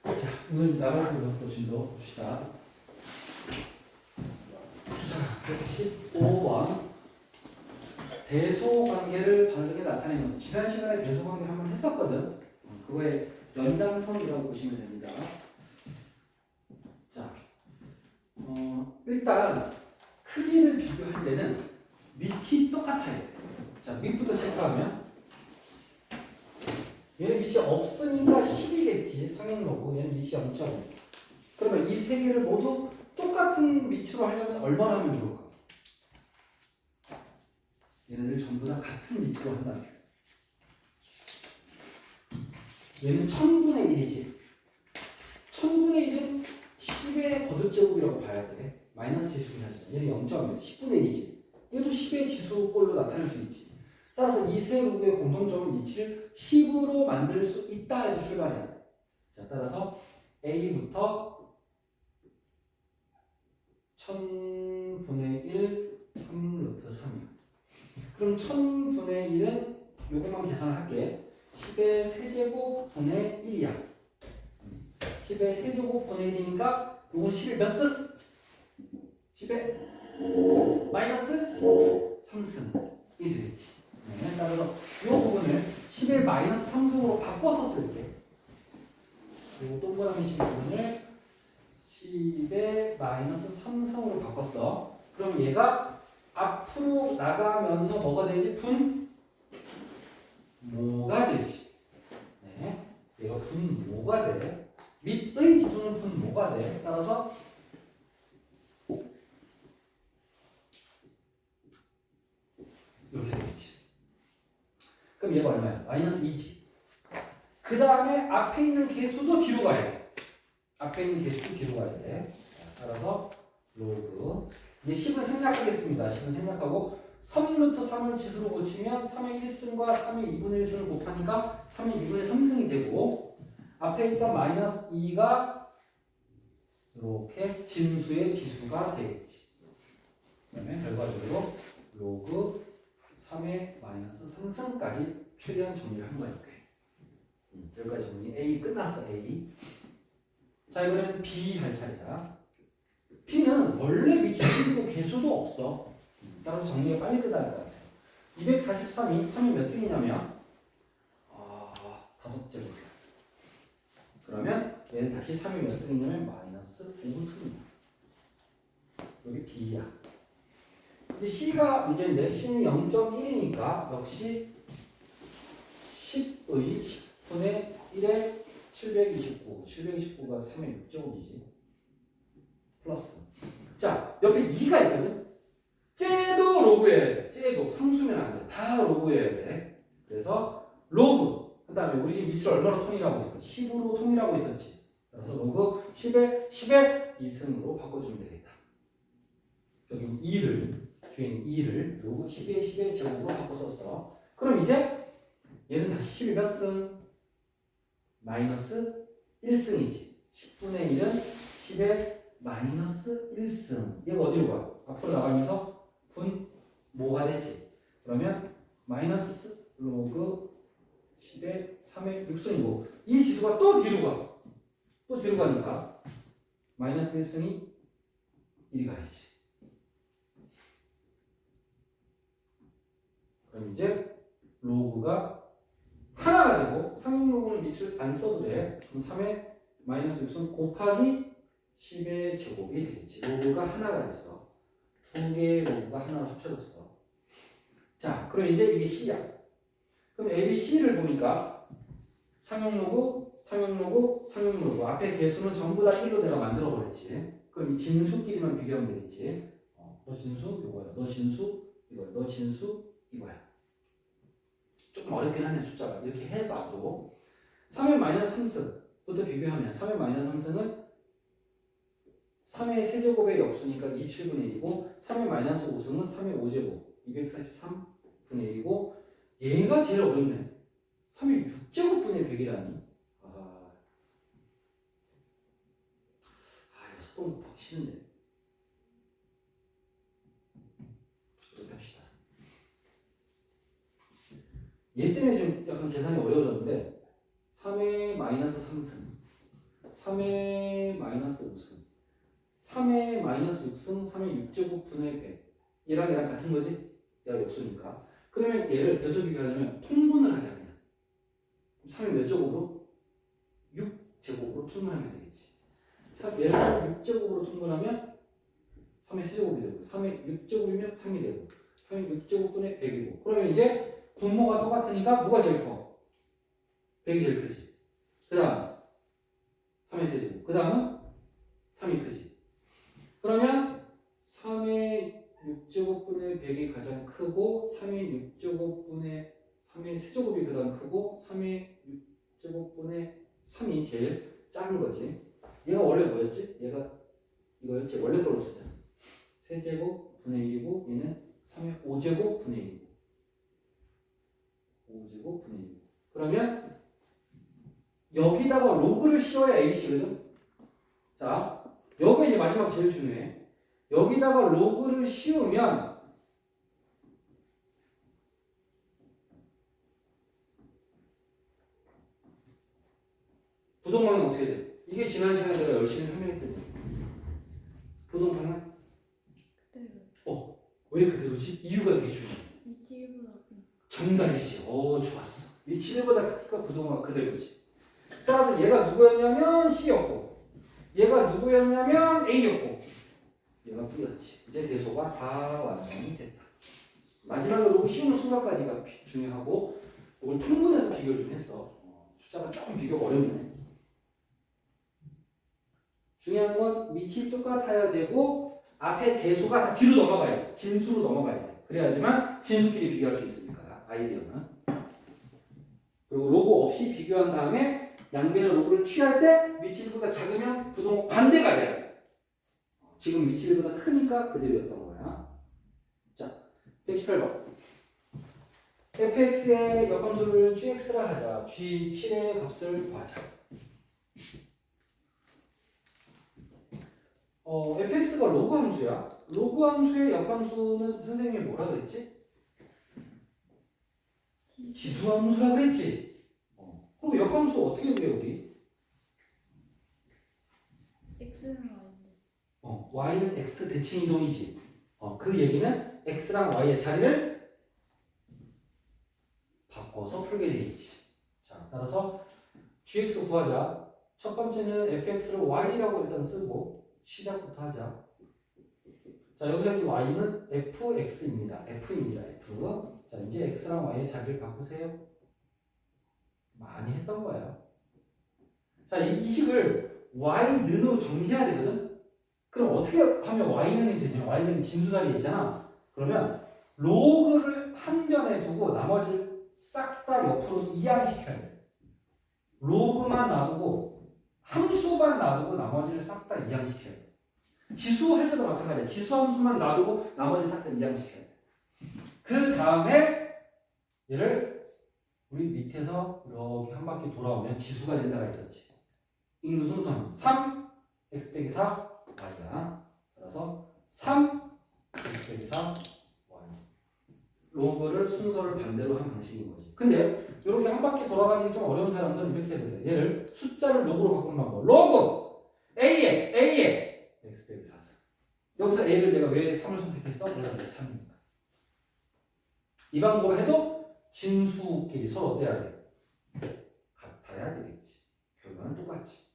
자, 오늘 나갈 부분부터 좀 더 봅시다. 자, 115번. 배소 관계를 바르게 나타내는 것. 지난 시간에 배소 관계를 한번 했었거든. 그거의 연장선이라고 보시면 됩니다. 자, 일단 크기를 비교할 때는 밑이 똑같아요. 자, 밑부터 체크하면 얘는 밑이 없으니까 10이겠지. 상용로고 얘는 밑이 0.5. 그러면 이 세 개를 모두 똑같은 밑으로 하려면 얼마나 하면 좋을까? 얘네들 전부 다 같은 밑으로 한다. 얘는 1000분의 1이지. 1000분의 1은 10의 거듭제곱이라고 봐야 돼. 마이너스 지수긴 하지만 얘는 0.1, 10분의 1이지. 얘도 10의 지수꼴로 나타낼 수 있지. 따라서 이 세 로그의 공통점은 밑을 10으로 만들 수 있다 해서 출발해야 돼. 자, 따라서 A부터 1000분의 1, 3루트 3이야. 그럼 1000분의 1은 요것만 계산할게. 10의 세제곱 분의 1이야. 10의 세제곱 분의 1이니까 요건 10의 몇 승? 10의 마이너스 3승이 되겠지. 네, 따라서 이 부분을 10의 마이너스 3승으로 바꿔서 쓸게. 이 동그라미 식 부분을 10의 마이너스 3승으로 바꿨어. 그럼 얘가 앞으로 나가면서 뭐가 되지? 분모가 되지. 네, 얘가 분모가 돼. 밑의 지수는 분모가 돼. 따라서 이렇게 되겠지. 그럼 얘가 얼마야? 마이너스 2지. 그 다음에 앞에 있는 개수도 뒤로 가야 돼. 앞에 있는 개수도 뒤로 가야 돼. 따라서 로그. 이제 10은 생략하겠습니다. 10은 생략하고 3루트 3을 지수로 고치면 3의 1승과 3의 2분의 1승을 곱하니까 3의 2분의 3승이 되고 앞에 있던 마이너스 2가 이렇게 진수의 지수가 되겠지. 그 다음에 결과적으로 로그 3의 마이너스 3승까지 최대한 정리를 한 거니까. 여기까지 정리. A 끝났어. A. 자, 이번에는 B 할 차례야. B는 원래 미치고 개수도 없어. 따라서 정리가 빨리 끝날 것 같아요. 243이 3이 몇 승이냐면 5제곱이야. 그러면 얘는 다시 3이 몇 승이냐면 마이너스 5승이야. 여기 B야. 이제 C가 문제인데 C는 0.1이니까 역시 10의 10분의 1에 729. 729가 3의 6제곱이지. 플러스. 자, 옆에 2가 있거든. 쟤도 로그해야 돼. 쟤도 상수면 안 돼. 다 로그해야 돼. 그래서 로그. 그 다음에 우리 지금 밑을 얼마로 통일하고 있어? 10으로 통일하고 있었지. 그래서 로그 10에 2승으로 바꿔주면 되겠다. 여기 2를 뒤에 있는 2를 로그 10의 제곱으로 바꿔 썼어. 그럼 이제 얘는 다시 10이 몇 승? 마이너스 1승이지. 10분의 1은 10의 마이너스 1승. 얘가 어디로 가? 앞으로 나가면서 분모가 되지. 그러면 마이너스 로그 10의 3의 6승이고 이 지수가 또 뒤로 가. 또 뒤로 가니까 마이너스 1승이 이리 가야지. 그럼 이제 로그가 하나가 되고 상용 로그는 밑을 안 써도 돼. 그럼 3의 마이너스 6승 곱하기 10의 제곱이 되겠지. 로그가 하나가 됐어. 두 개의 로그가 하나로 합쳐졌어. 자, 그럼 이제 이게 C야. 그럼 A, B, C를 보니까 상용 로그, 상용 로그, 상용 로그. 앞에 개수는 전부 다 1로 내가 만들어 버렸지. 그럼 이 진수끼리만 비교하면 되겠지. 너 진수 이거야. 너 진수 이거야. 너 진수 이거야. 조금 어렵긴 하네 숫자가. 이렇게 해봐도 3의 마이너스 3승부터 비교하면 3의 마이너스 3승은 3의 세제곱의 역수니까 27분의 1이고 3의 마이너스 5승은 3의 5제곱 243분의 1이고 얘가 제일 어렵네. 3의 6제곱분의 100이라니. 이거 속도 곱하기 싫은데. 이렇게 합시다. 얘 때문에 좀 약간 계산이 어려워졌는데 3의 마이너스 3승 3의 마이너스 5승 3의 마이너스 6승 3의 6제곱분의 100 얘랑 같은 거지? 얘가 역수니까 그러면 얘를 배수 비교하려면 통분을 하자 그냥 3의 몇 제곱으로? 6제곱으로 통분하면 되겠지 얘를 3의 6제곱으로 통분하면 3의 세제곱이 되고 3의 6제곱이면 3이 되고 3의 6제곱분의 100이고 그러면 이제 분모가 똑같으니까 뭐가 제일 커? 100이 제일 크지 그 다음 3의 세제곱 그 다음은 3이 크지 그러면 3의 6제곱분의 100이 가장 크고 3의 6제곱분의 3의 세제곱이 그 다음 크고 3의 6제곱분의 3이 제일 작은 거지 얘가 원래 뭐였지? 얘가 이거였지? 원래 걸로 쓰자 세제곱분의 1이고 얘는 3의 5제곱분의 1이고 5제곱분의 1이고 그러면 여기다가 로그를 씌워야 AC거든? 자 여기 이제 마지막 제일 중요해 여기다가 로그를 씌우면 부동방향 어떻게 돼? 이게 지난 시간에 내가 열심히 설명했더니 부동방향? 그대로. 왜 그대로지? 이유가 되게 중요해 위치 1보다 크니까. 정답이지. 좋았어. 위치 1보다 크니까 부동방향 그대로지. 따라서 얘가 누구였냐면 C였고 얘가 누구였냐면 A였고 얘가 B였지. 이제 대소가 다 완성이 됐다. 마지막으로 씌우는 순간까지가 중요하고 이걸 통분해서 비교를 좀 했어. 숫자가 조금 비교가 어렵네. 중요한 건 위치 똑같아야 되고 앞에 대소가 다 뒤로 넘어가야 돼. 진수로 넘어가야 돼. 그래야지만 진수끼리 비교할 수 있으니까 아이디어는. 그리고 로그 없이 비교한 다음에 양변의 로그를 취할 때 위치 1보다 작으면 부동 반대가 돼야 돼. 지금 위치 1보다 크니까 그대로였던 거야. 자, 118번. fx의 역함수를 gx라 하자. g7의 값을 구하자. fx가 로그 함수야. 로그 함수의 역함수는 선생님이 뭐라 그랬지? 지수 함수라 그랬지. 그럼 역함수 어떻게 구해 우리? x는 y인데. y는 x 대칭 이동이지. 그 얘기는 x랑 y의 자리를 바꿔서 풀게 되겠지. 자, 따라서 gx 구하자. 첫 번째는 fx를 y라고 일단 쓰고 시작부터 하자. 자, 여기서 이 y는 fx입니다. f입니다. f. 자, 이제 x랑 y의 자리를 바꾸세요. 많이 했던 거야. 자, 이 식을 y는으로 정리해야 되거든. 그럼 어떻게 하면 y는이 되냐? y는 진수 자리에 있잖아. 그러면 로그를 한 변에 두고 나머지를 싹 다 옆으로 이항시켜야 돼. 로그만 놔두고 함수만 놔두고 나머지를 싹 다 이항시켜야 돼. 지수 할 때도 마찬가지야. 지수 함수만 놔두고 나머지를 싹 다 이항시켜야 돼. 그 다음에 얘를 우리 밑에서 이렇게 한 바퀴 돌아오면 지수가 된다가 있었지. 인수 순서는 3, x 빼기 4, y야. 따라서 3, x 빼기 4, y. 로그를 순서를 반대로 한 방식인 거지. 근데 이렇게 한 바퀴 돌아가는 게 좀 어려운 사람들은 이렇게 해도 돼. 얘를 숫자를 로그로 바꾸는 방법. 로그! A에 x 빼기 4. 여기서 A를 내가 왜 3을 선택했어? 내가 왜 3이니까. 이 방법을 해도 진수끼리 서로 어때야 돼? 같아야 되겠지. 결과는 똑같지.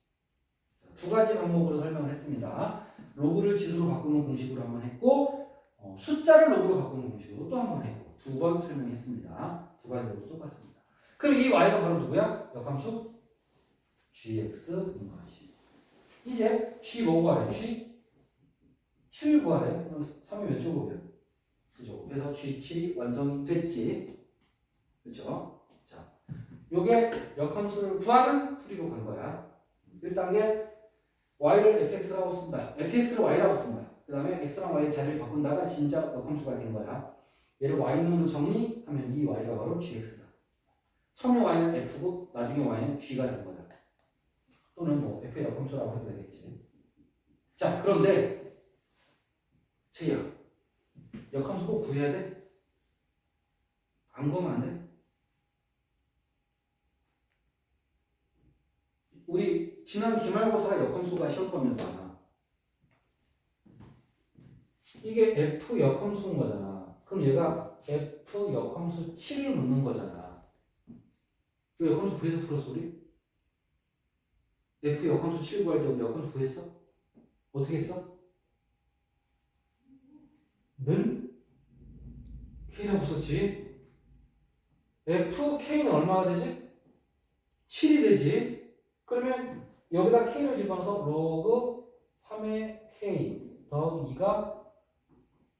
두 가지 방법으로 설명을 했습니다. 로그를 지수로 바꾸는 공식으로 한번 했고 숫자를 로그로 바꾸는 공식으로 또 한번 했고 두 번 설명했습니다. 두 가지로 똑같습니다. 그럼 이 y가 바로 누구야? 역함수 gx인 거지. 이제 g 뭐 구하래? g 7 구하래. 그럼 3이 몇 제곱이야? 그죠? 그래서 G7이 완성이 됐지. 그렇죠? 자, 요게 역함수를 구하는 풀이로 간 거야. 1단계 y를 fx라고 쓴다. fx를 y라고 쓴다. 그 다음에 x랑 y의 자리를 바꾼다가 진짜 역함수가 된 거야. 얘를 y능으로 정리하면 이 y가 바로 gx다. 처음에 y는 f고 나중에 y는 g가 된 거다. 또는 뭐 f의 역함수라고 해도 되겠지. 자, 그런데 제이야. 역함수 꼭 구해야 돼? 안 구하면 안 돼? 우리 지난 기말고사가 역함수가 시험범위였잖아. 이게 F 역함수인 거잖아. 그럼 얘가 F 역함수 7을 묻는 거잖아. 그 역함수 구해서 풀었어 우리? F 역함수 7 구할 때 우리 역함수 구했어? 어떻게 했어? 는 K라고 썼지. FK는 얼마가 되지? 7이 되지. 그러면 여기다 K를 집어넣어서 로그 3의 K 더하기 2가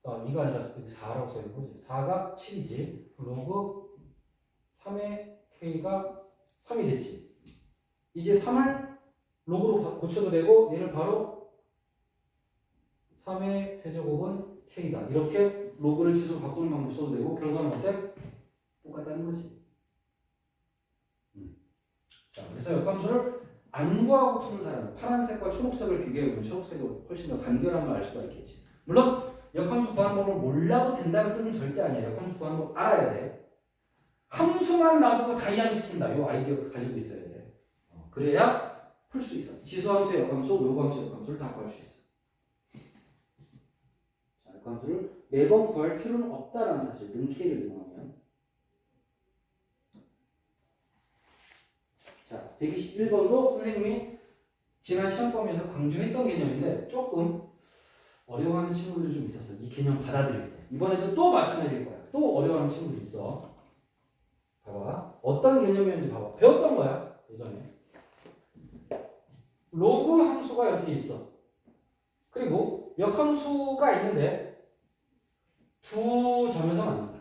2가 아니라 4라고 써있는 거지. 4가 7이지. 로그 3의 K가 3이 됐지. 이제 3을 로그로 고쳐도 되고 얘를 바로 3의 세제곱은 K다. 이렇게 로그를 지수로 바꾸는 방법 써도 되고 결과는 어때? 똑같다는 거지. 자, 그래서 역함수를 안 구하고 푸는 사람, 파란색과 초록색을 비교해보면 초록색이 훨씬 더 간결한 걸 알 수가 있겠지. 물론 역함수 구하는 법을 몰라도 된다는 뜻은 절대 아니야. 역함수 구하는 법 알아야 돼. 함수만 놔두고 다 이항시킨다. 이 아이디어 가지고 있어야 돼. 그래야 풀 수 있어. 지수함수의 역함수, 요함수의 역함수를 다 구할 수 있어. 자, 역함수를 매번 구할 필요는 없다라는 사실. 는 K를 이용하면. 자, 121번도 선생님이 지난 시험범위에서 강조했던 개념인데 조금 어려워하는 친구들이 좀 있었어. 이 개념 받아들일 때. 이번에도 또 마찬가지일 거야. 또 어려워하는 친구들 있어. 봐봐. 어떤 개념이었는지 봐봐. 배웠던 거야. 예전에. 로그 함수가 이렇게 있어. 그리고 역함수가 있는데 두 점에서 만난다.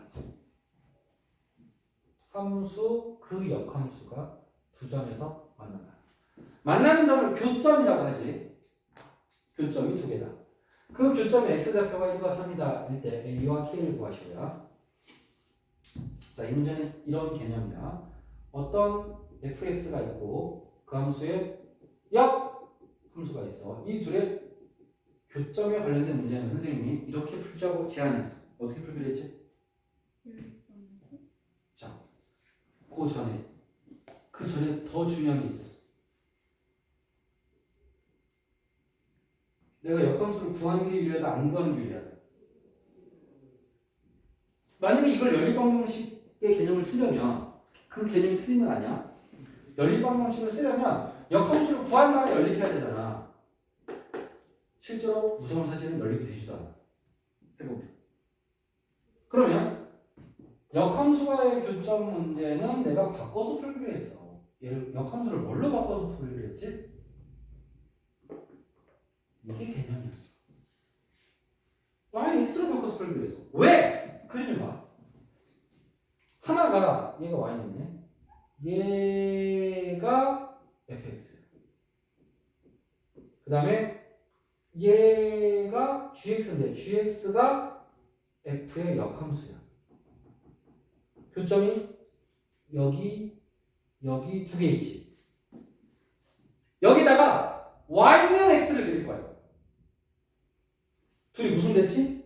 함수 그 역함수가 두 점에서 만난다. 만나는 점을 교점이라고 하지. 교점이 두 개다. 그 교점의 x좌표가 1과 3이다 일 때 a와 k를 구하시고요. 자, 이 문제는 이런 개념이야. 어떤 fx가 있고 그 함수에 역 함수가 있어. 이 둘의 교점에 관련된 문제는 선생님이 이렇게 풀자고 제안했어. 어떻게 풀기로 했지? 자, 그 전에 더 중요한 게 있었어. 내가 역함수를 구하는 게 유리하다, 안 구하는 게 유리하다. 만약에 이걸 연립방정식의 개념을 쓰려면 그 개념이 틀린 건 아니야. 연립방정식을 쓰려면 역함수를 구한 다음에 연립해야 되잖아. 실제로 무서운 사실은 연립이 되지도 않아. 해보면. 그러면 역함수와의 교점 문제는 내가 바꿔서 풀기로 했어. 얘를 역함수를 뭘로 바꿔서 풀기로 했지? 이게 개념이었어. y는 x로 바꿔서 풀기로 했어. 왜? 그림을 봐. 하나가 얘가 y네. 얘가 fx야. 그 다음에 얘가 gx인데 gx가 f의 역함수야. 교점이 여기 두 개 있지. 여기다가 y는 x를 그릴 거야. 둘이 무슨 대칭?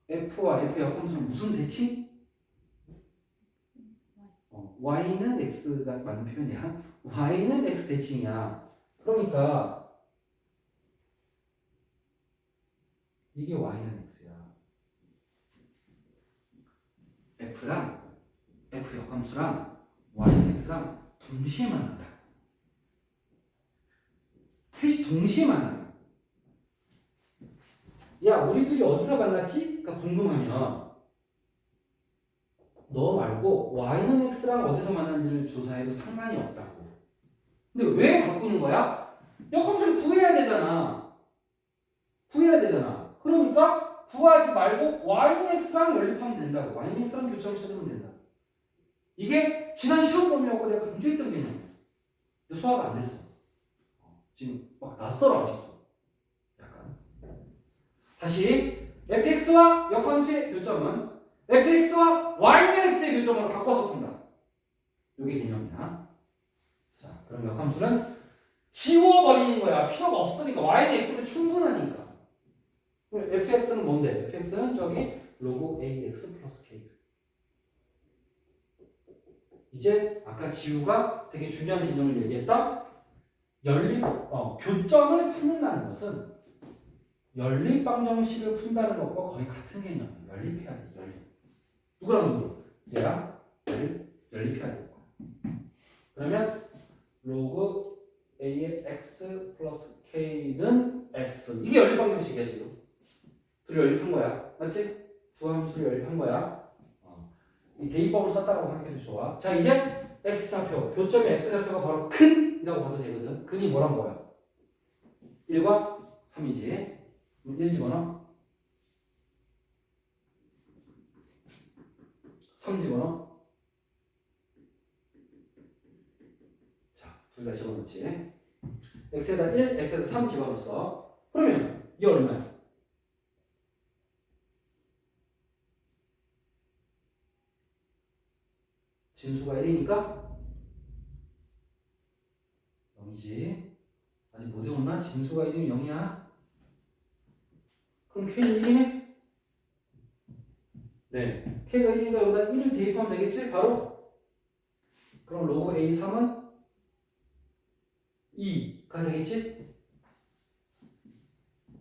f와 f의 역함수는 무슨 대칭? y는 x가 맞는 표현이야. y는 x 대칭이야. 그러니까 이게 y는 x야. f랑 f 역함수랑 y는 x랑 동시에 만난다. 셋이 동시에 만난다. 야, 우리 둘이 어디서 만났지? 가 궁금하면 너 말고 y는 x랑 어디서 만난지를 조사해도 상관이 없다고. 근데 왜 바꾸는 거야? 역함수를 구해야 되잖아. 그러니까 구하지 말고 y는 x랑 연립하면 된다고. y는 x랑 교점을 찾으면 된다. 이게 지난 시험 범위였고 내가 강조했던 개념이야. 근데 소화가 안 됐어. 지금 막 낯설어 아직도. 약간. 다시 fx와 역함수의 교점은 fx와 y는 x의 교점으로 바꿔서 푼다. 이게 개념이야. 자, 그럼 역함수는 지워버리는 거야. 필요가 없으니까. y는 x는 충분하니까. 그럼 fx는 뭔데? fx는 저기 로그 ax 플러스 k. 이제 아까 지우가 되게 중요한 개념을 얘기했다. 교점을 찾는다는 것은 연립방정식을 푼다는 것과 거의 같은 개념이에요. 연립해야 되지, 연립. 누구랑 누구? 얘랑 얘를 연립해야 되고. 그러면 로그 a의 x 플러스 k는 x. 이게 연립방정식이야, 지금. 둘이 연립한 거야. 맞지? 두 함수를 연립한 거야. 이 대입법을 썼다고 생각해도 좋아. 자, 이제 x좌표, 교점의 x좌표가 바로 근이라고 봐도 되거든. 근이 뭐란 거야? 1과 3이지. 1 집어넣어. 3 집어넣어. 자, 둘 다 집어넣지. x에다 1, x에다 3 집어넣었어. 그러면 이게 얼마야? 진수가 1이니까 0이지. 아직 못 외웠나? 진수가 1이면 0이야. 그럼 K는 1이네? 네. K가 1이니까 여기다 1을 대입하면 되겠지? 바로? 그럼 로그 A3은 2가 되겠지?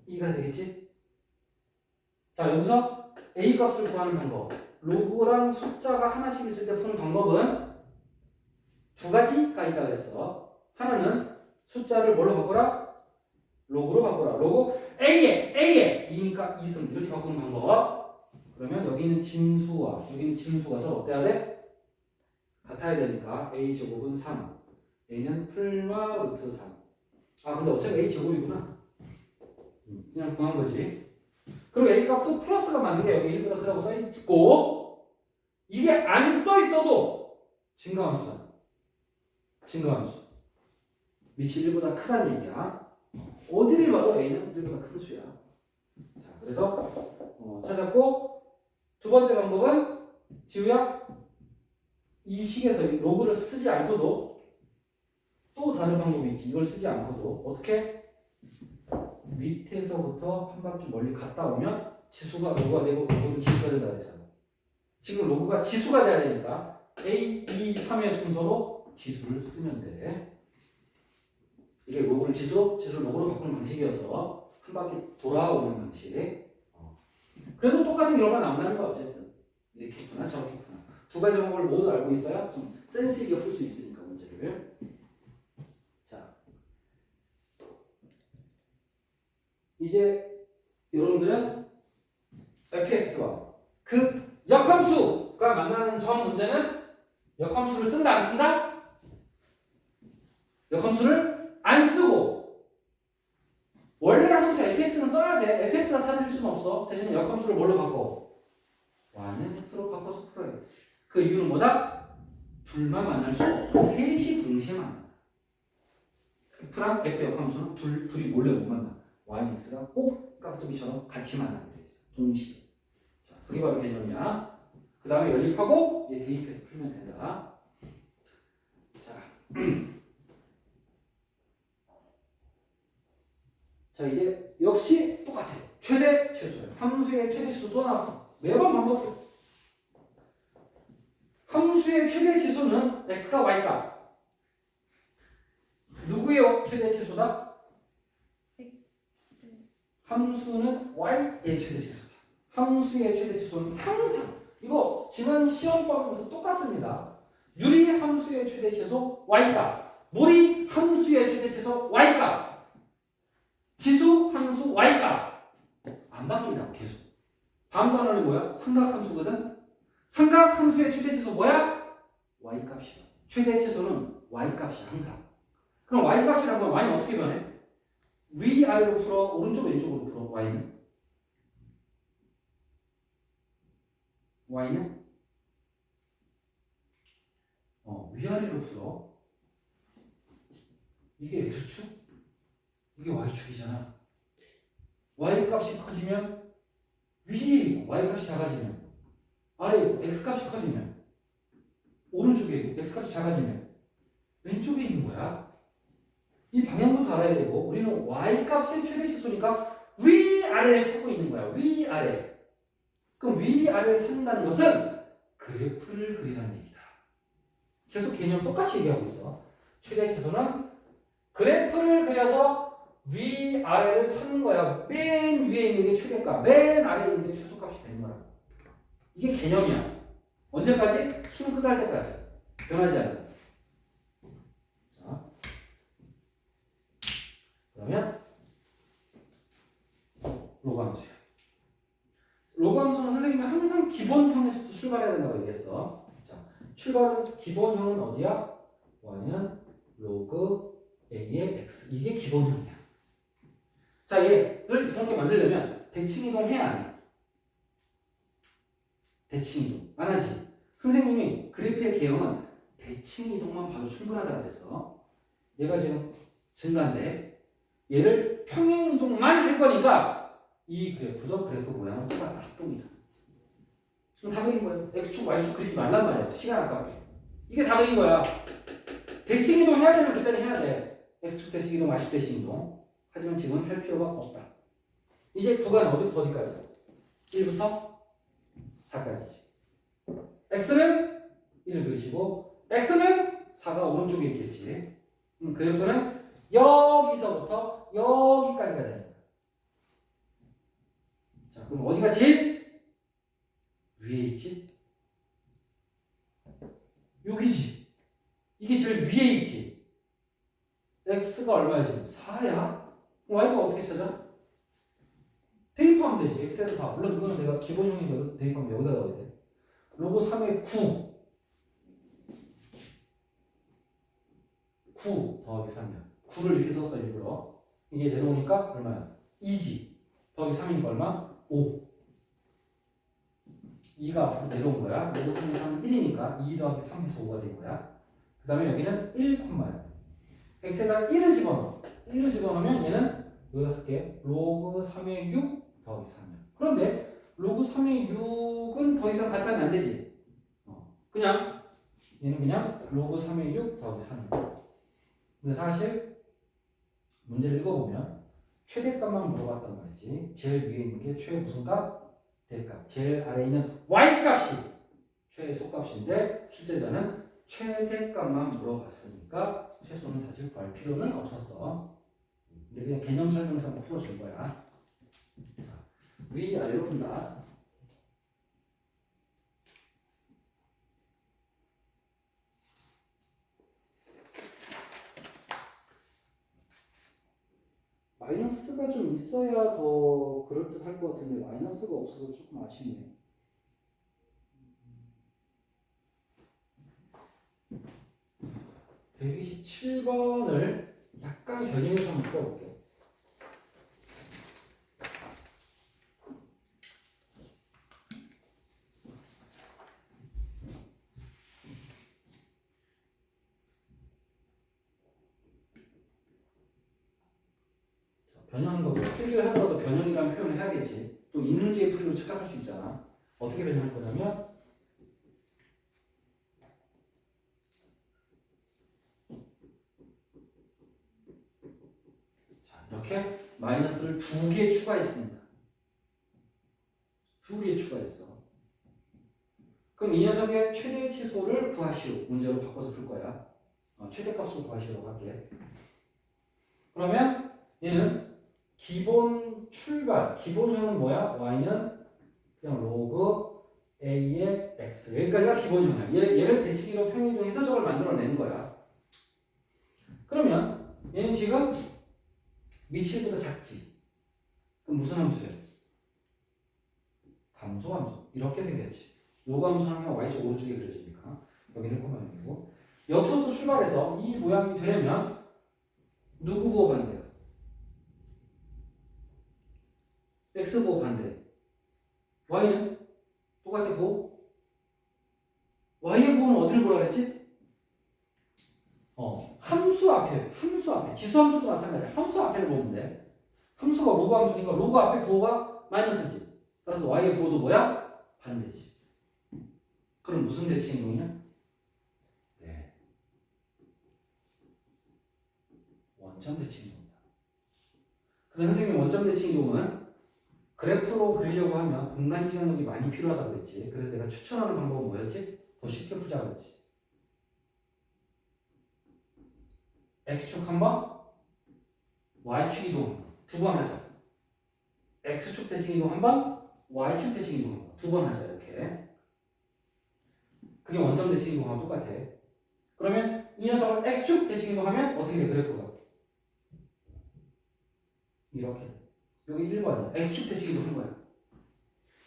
2가 되겠지? 자, 여기서 A 값을 구하는 방법. 로그랑 숫자가 하나씩 있을 때 푸는 방법은 두 가지가 있다고 그랬어. 하나는 숫자를 뭘로 바꾸라? 로그로 바꾸라. 로그 A에 2니까 2승 이렇게 바꾸는 방법. 그러면 여기 있는 진수와 여기 있는 진수가 서로 어때야 돼? 같아야 되니까 A 제곱은 3, A는 풀마 루트 3. 아 근데 어차피 A 제곱이구나. 그냥 구한 거지. 그리고 A 값도 플러스가 맞는 게 여기 1보다 크다고 써있고 이게 안 써있어도 증가함수잖아. 증가함수. 밑이 1보다 크다는 얘기야. 어디를 봐도 A는 1보다 큰 수야. 자, 그래서 찾았고 두 번째 방법은 지우야 이 식에서 이 로그를 쓰지 않고도 또 다른 방법이 있지. 이걸 쓰지 않고도 어떻게? 밑에서부터 한 바퀴 멀리 갔다 오면 지수가 로그가 되고 로그는 지수가 된다 그랬잖아. 지금 로그가 지수가 돼야 되니까 A, 2, 3의 순서로 지수를 쓰면 돼. 이게 로그를 지수를 로그로 바꾸는 방식이었어. 한 바퀴 돌아오는 방식. 그래도 똑같은 결과가 나온다는 거야 어쨌든. 이렇게구나 저렇게구나. 두 가지 방법을 모두 알고 있어야 좀 센스 있게 풀 수 있으니까 문제를. 자, 이제 여러분들은 fx와 그 역함수가 만나는 전 문제는 역함수를 쓴다 안 쓴다? 역함수를 안 쓰고 원래 함수 fx는 써야 돼. fx가 사라질 수는 없어. 대신에 역함수를 뭘로 바꿔? y는 x로 바꿔서 풀어야 돼. 그 이유는 뭐다? 둘만 만날 수 없고 셋이 동시에 만나. f랑 f 역함수는 둘이 몰래 못 만나. y는 x가 꼭 깍두기처럼 같이 만나게 돼 있어. 동시에. 자, 그게 바로 개념이야. 그 다음에 연립하고 이제 대입해서 풀면 된다. 자, 자 이제 역시 똑같아. 최대 최소야. 함수의 최대 최소 또 나왔어. 매번 반복해. 함수의 최대 최소는 x가 y가 누구의 최대 최소다? 함수는 y의 최대 최소다. 함수의 최대 최소는 항상 이거 지난 시험법부터 똑같습니다. 유리 함수의 최대 최소 y값, 무리 함수의 최대 최소 y값, 지수 함수 y값 안 바뀐다고 계속. 다음 단원이 뭐야? 삼각함수거든. 삼각함수의 최대 최소 뭐야? y값이야. 최대 최소는 y값이야 항상. 그럼 y값이란 건 y는 어떻게 변해? 위아래로 풀어 오른쪽 왼쪽으로 풀어 y는? y는 위아래로 풀어. 이게 x축, 이게 y축이잖아. y값이 커지면 위에 있고 y값이 작아지면 아래에 있고 x값이 커지면 오른쪽에 있고 x값이 작아지면 왼쪽에 있는 거야. 이 방향부터 알아야 되고 우리는 y값의 최대 치수니까 위아래를 찾고 있는 거야. 위아래. 그럼 위아래를 찾는다는 것은 그래프를 그리라는 얘기다. 계속 개념 똑같이 얘기하고 있어. 최대 최소는 그래프를 그려서 위아래를 찾는 거야. 맨 위에 있는 게 최대값, 맨 아래에 있는 게 최소값이 되는 거야. 이게 개념이야. 언제까지? 수능 끝날 때까지. 변하지 않아. 자, 그러면 로그 함수야. 로그 함수는 선생님이 항상 기본형에서부터 출발해야 된다고 얘기했어. 자, 출발은 기본형은 어디야? y는 로그 a의 x. 이게 기본형이야. 자, 얘를 이렇게 만들려면 대칭이동 해야 안 해? 대칭이동 안 하지? 선생님이 그래프의 개형은 대칭이동만 봐도 충분하다고 그랬어. 얘가 지금 증가인데 얘를 평행이동만 할 거니까 이 그래프도 그래프 모양은 똑같다. 합동이다. 그럼 다 그린 거예요. X축, Y축 그리지 말란 말이야. 시간 아깝게. 이게 다 그린 거야. 대칭이동 해야 되면 그때는 해야 돼. X축 대칭이동, Y축 대칭이동. 하지만 지금은 할 필요가 없다. 이제 구간 어디부터 어디까지? 1부터 4까지지. X는 1을 그리시고 X는 4가 오른쪽에 있겠지. 그래프는 여기서부터 여기까지가 되는 거야. 자, 그럼 어디가 제일 위에 있지? 여기지. 이게 제일 위에 있지. X가 얼마야 지금? 4야? Y가 어떻게 찾아? 대입하면 되지. X에서 4. 물론 이거는 내가 기본형이거든. 대입하면 여기다 넣어야 돼. 로그 3의 9. 9 더하기 3이야. 9를 이렇게 썼어 일부러. 이게 내려오니까 얼마야? 2지. 더하기 3이니까 얼마? 5. 2가 앞으로 내려온 거야. 로그 3의 3은 1이니까 2 더하기 3에서 5가 된 거야. 그 다음에 여기는 1, 야. x에다 1을 집어넣어. 1을 집어넣으면 얘는 여기다 쓸게. 로그 3의 6 더하기 3이야. 그런데 로그 3의 6은 더 이상 갖다 안 되지. 그냥 얘는 그냥 로그 3의 6 더하기 3이야. 근데 사실 문제를 읽어보면 최대값만 물어봤단 말이지. 제일 위에 있는 게 최 무슨 값? 대값. 제일 아래에 있는 y값이 최소값인데 출제자는 최대값만 물어봤으니까 최소는 사실 구할 필요는 없었어. 근데 그냥 개념 설명상 풀어줄 거야. 자, 위아래로 푼다. 마이너스가 좀 있어야 더 그럴듯할 것 같은데 마이너스가 없어서 조금 아쉽네. (127번을) 약간 변형해서 한번 풀어볼게요. 변형한 거 풀이를 하더라도 변형이라는 표현을 해야겠지. 또 이 문제의 풀이로 착각할 수 있잖아. 어떻게 변형할 거냐면 자, 이렇게 마이너스를 2개 추가했습니다. 2개 추가했어. 그럼 이 녀석의 최대 치수를 구하시오. 문제로 바꿔서 풀 거야. 최대값으로 구하시오라고 할게. 그러면 얘는 기본 출발, 기본형은 뭐야? y는 그냥 로그 a의 x. 여기까지가 기본형이야. 얘를 대칭이로 평행이동해서 저걸 만들어내는 거야. 그러면 얘는 지금 미칠보다 작지. 그럼 무슨 함수야? 감소 함수. 이렇게 생겼지. 로그 함수는 y축 오른쪽에 그려지니까 여기는 꼬마형이고, 여기서부터 출발해서 이 모양이 되려면 누구 부호 반대야? x 부호 반대. y는 똑같은 부호? y의 부호는 어디를 보라 그랬지? 함수 앞에. 지수 함수도 마찬가지야. 함수 앞에를 보면 돼. 함수가 로그 함수니까 로그 앞에 부호가 마이너스지. 그래서 y의 부호도 뭐야? 반대지. 그럼 무슨 대칭이동이냐? 네. 원점 대칭이동이다. 근데 선생님 원점 대칭이동은 그래프로 그리려고 하면 공간 지각력이 많이 필요하다고 했지. 그래서 내가 추천하는 방법은 뭐였지? 더 쉽게 풀자고 했지. x축 한 번, y축 이동 두 번 하자. x축 대칭 이동 한 번, y축 대칭 이동 한 번, 두 번 하자. 이렇게. 그게 원점 대칭 이동하고 똑같아. 그러면 이 녀석을 x축 대칭 이동하면 어떻게 돼? 그래프가 이렇게. 여기 1번이야. x축 대칭 이동한 거야.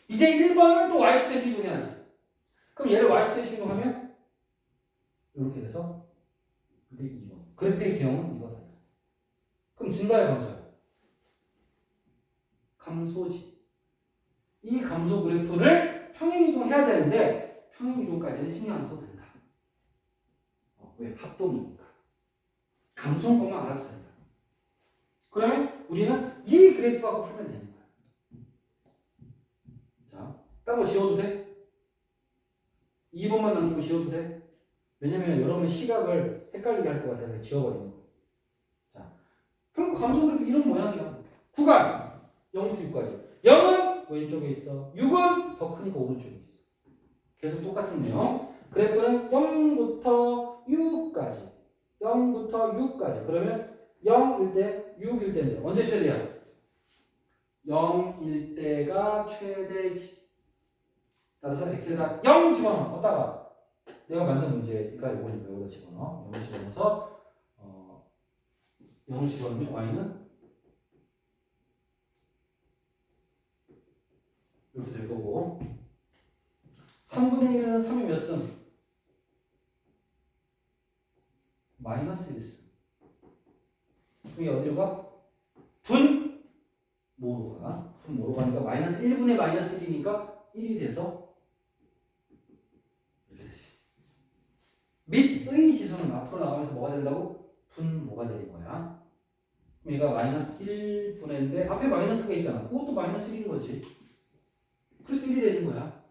이제 1번은 또 y축 대칭 이동해야지. 그럼 얘를 y축 대칭 이동하면 이렇게 돼서 이게 2번. 그래프의 기형은 이거다. 그럼 증가야 감소야? 감소지. 이 감소 그래프를 평행이동해야 되는데 평행이동까지는 신경 안 써도 된다. 왜? 합동이니까. 감소한 것만 알아도 된다. 그러면 우리는 이 그래프하고 풀면 되는 거야. 자, 딴 거 지워도 돼? 2번만 남기고 지워도 돼? 왜냐면 여러분의 시각을 헷갈리게 할 것 같아서 지워버리는 거. 자, 그럼 감소 그래프 이런 모양이야. 구간 0부터 6까지. 0은 왼쪽에 있어. 6은 더 크니까 오른쪽에 있어. 계속 똑같은 내용. 그래프는 0부터 6까지. 0부터 6까지. 그러면 0일 때, 6일 때인데 언제 최대야? 0일 때가 최대지. 따라서 x에다 0 집어넣어. 어디다가 내가 만든 문제니까 이거니까 여기다 집어넣어. 0을 집어넣어서 0을 집어넣으면 y는 이렇게 될 거고 3분의 1은 3이 몇 승? 마이너스 1승. 그게 어디로 가? 분모로 가. 분모로 가니까 마이너스 1분의 마이너스 1이니까 1이 돼서 이렇게 되지. 밑의 지수는 앞으로 나가면서 뭐가 된다고? 분모가 되는 거야. 그럼 얘가 마이너스 1분의인데 앞에 마이너스가 있잖아. 그것도 마이너스 1인 거지. 그래서 1이 되는 거야.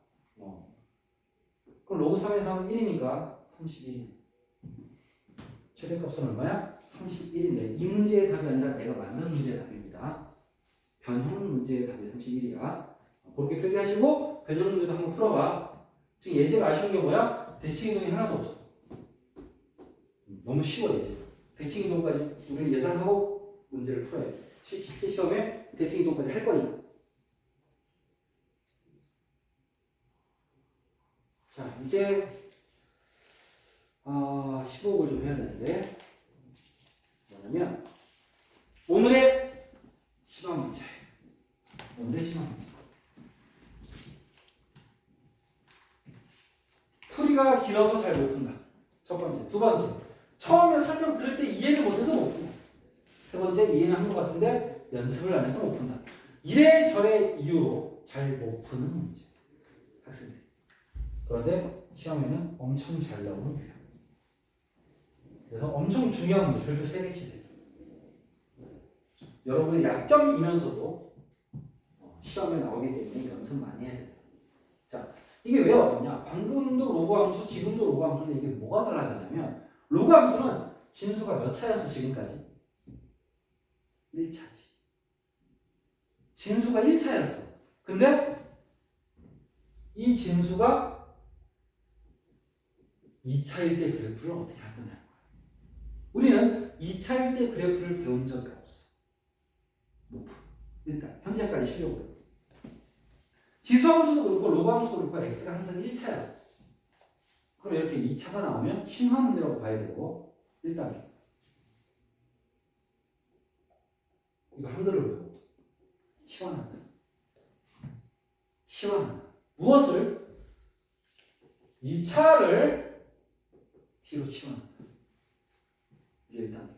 그럼 로그 3에서 하면 1이니까 31. 최대값은 얼마야? 31인데 이 문제의 답이 아니라 내가 만든 문제의 답입니다. 변형 문제의 답이 31이야. 그렇게 필기하시고 변형 문제도 한번 풀어봐. 지금 예제가 아쉬운 게 뭐야? 대칭이동이 하나도 없어. 너무 쉬워 예제. 대칭이동까지 우리는 예상하고 문제를 풀어야 돼. 실제 시험에 대칭이동까지 할 거니까. 자 이제 15억을 좀 해야 되는데 뭐냐면 오늘의 시험 문제. 오늘의 시험 문제. 풀이가 길어서 잘 못 푼다. 첫 번째. 두 번째. 처음에 설명 들을 때 이해를 못해서 못 푼다. 세 번째. 이해는 한 것 같은데 연습을 안 해서 못 푼다. 이래저래 이유로 잘 못 푸는 문제. 학생들. 그런데 시험에는 엄청 잘 나오는 유형. 그래서 엄청 중요한 문제. 별표 3개 치세요. 여러분의 약점이면서도 시험에 나오기 때문에 연습 많이 해야 돼요. 자, 이게 왜 어렵냐? 방금도 로그 함수, 지금도 로그 함수인데 이게 뭐가 달라졌냐면 로그 함수는 진수가 몇 차였어 지금까지? 1차지. 진수가 1차였어. 근데 이 진수가 2차일 때 그래프를 어떻게 할 거냐는 거야. 우리는 2차일 때 그래프를 배운 적이 없어. 일단 현재까지 실력으로. 지수함수도 그렇고 로그함수도 그렇고 x가 항상 1차였어. 그럼 이렇게 2차가 나오면 심화 문제라고 봐야 되고 1단계. 이거 한글을 외우고 치환한다. 치환한다. 무엇을? 2차를 t로 치환한다. 이게 1단계.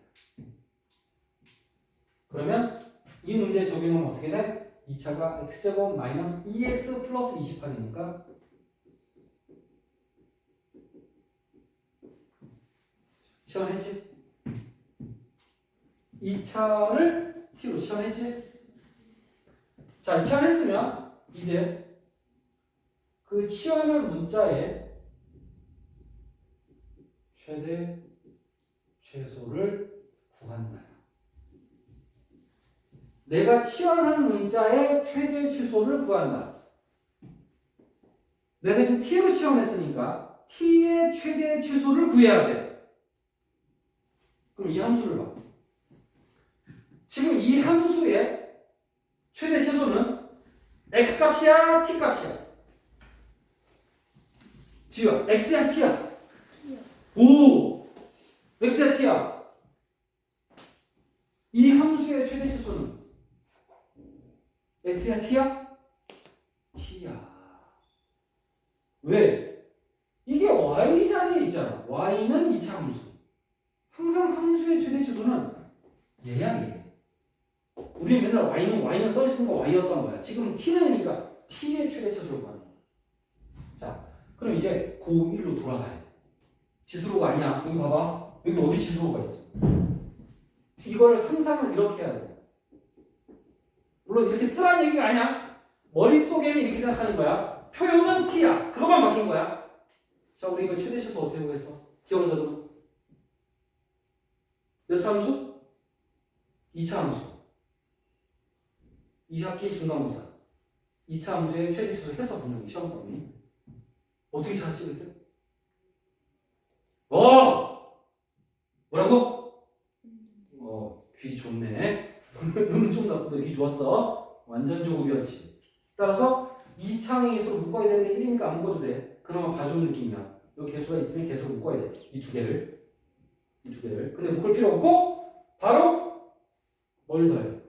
그러면 이 문제에 적용하면 어떻게 돼? 2차가 x제곱 마이너스 2x 플러스 28이니까 치환했지? 2차를 t로 치환했지? 자, 치환했으면 이제 그 치환한 문자의 최대 최소를 구한다. 내가 치환한 문자의 최대 최소를 구한다. 내가 지금 t로 치환했으니까 t의 최대 최소를 구해야 돼. 그럼 그럼 이 함수를 봐. 지금 이 함수의 최대 최소는 x값이야 t값이야? 지우야 x야 t야? T요. 오! x야 t야? 이 함수의 최대 최소는 x야 t야? t야. 왜? 이게 y 자리에 있잖아. y는 2차 함수. 항상 함수의 최대 최소는 얘야 얘. 우리 맨날 y는 써있는 거 y였던 거야. 지금 t는이니까 t의 최대 최소를 구하는 거야. 자, 그럼 이제 고1로 돌아가야 돼. 지수로가 아니야. 여기 봐봐. 여기 어디 지수로가 있어? 이걸 상상을 이렇게 해야 돼. 물론 이렇게 쓰라는 얘기가 아니야. 머릿속에는 이렇게 생각하는 거야. 표현은 t야. 그것만 바뀐 거야. 자, 우리 이거 최대 최소 어떻게 구했어? 기억을 더듬어. 몇 차 함수? 2차 함수. 2학기 중간고사. 2차 함수의 최대 최소 했어 분명히 시험 범위. 어떻게 찾았지 그때? 뭐라고? 귀 좋네. 눈은 좀 나쁘다. 귀 좋았어. 완전 조급이었지. 따라서 2창의 개수로 묶어야 되는데 1이니까 안 묶어도 돼. 그나마 봐주는 느낌이야. 여기 개수가 있으면 개수로 묶어야 돼. 이 두 개를. 근데 묶을 필요 없고 바로 뭘 더해?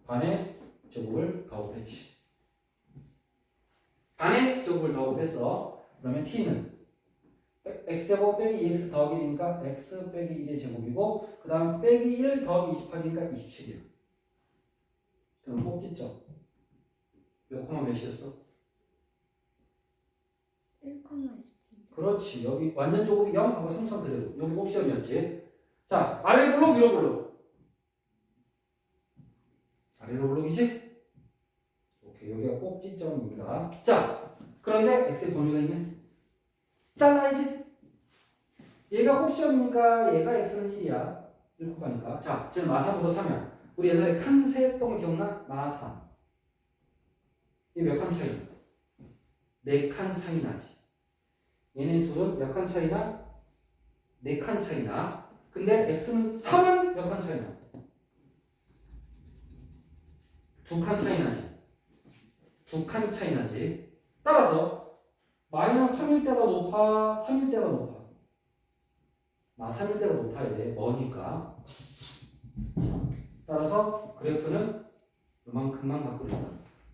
반의 제곱을 더곱했지. 반의 제곱을 더곱했어. 그러면 t는 x제곱 빼기 2x 더하기 1이니까 x 빼기 1의 제곱이고 그 다음 빼기 1 더하기 28이니까 27이야. 그럼 꼭지점 몇 콤마 몇이었어? 1,27. 그렇지. 여기 완전 제곱이 0 하고 상수함 그대로. 여기 꼭지점이었지. 자, 아래 블록 위로 블록. 아래로 블록이지? 오케이. 여기가 꼭지점입니다. 자, 그런데 x의 범위가 있네. 잘라야지. 얘가 꼭지점이니까 얘가 x는 1이야. 1곱하니까. 자, 지금 마삼부터 3이야. 우리 옛날에 칸세 했던 거 기억나? 마삼. 이게 몇 칸 차이나? 4칸 차이 나지. 얘네 둘은 몇 칸 차이나? 4칸 차이나. 근데 x는 3은 몇 칸 차이나? 2칸 차이 나지. 2칸 차이 나지. 따라서 마이너스 3일 때가 높아, 3일 때가 높아. 3일 때가 높아야 돼. 뭐니까. 따라서 그래프는 이만큼만 갖고 있다.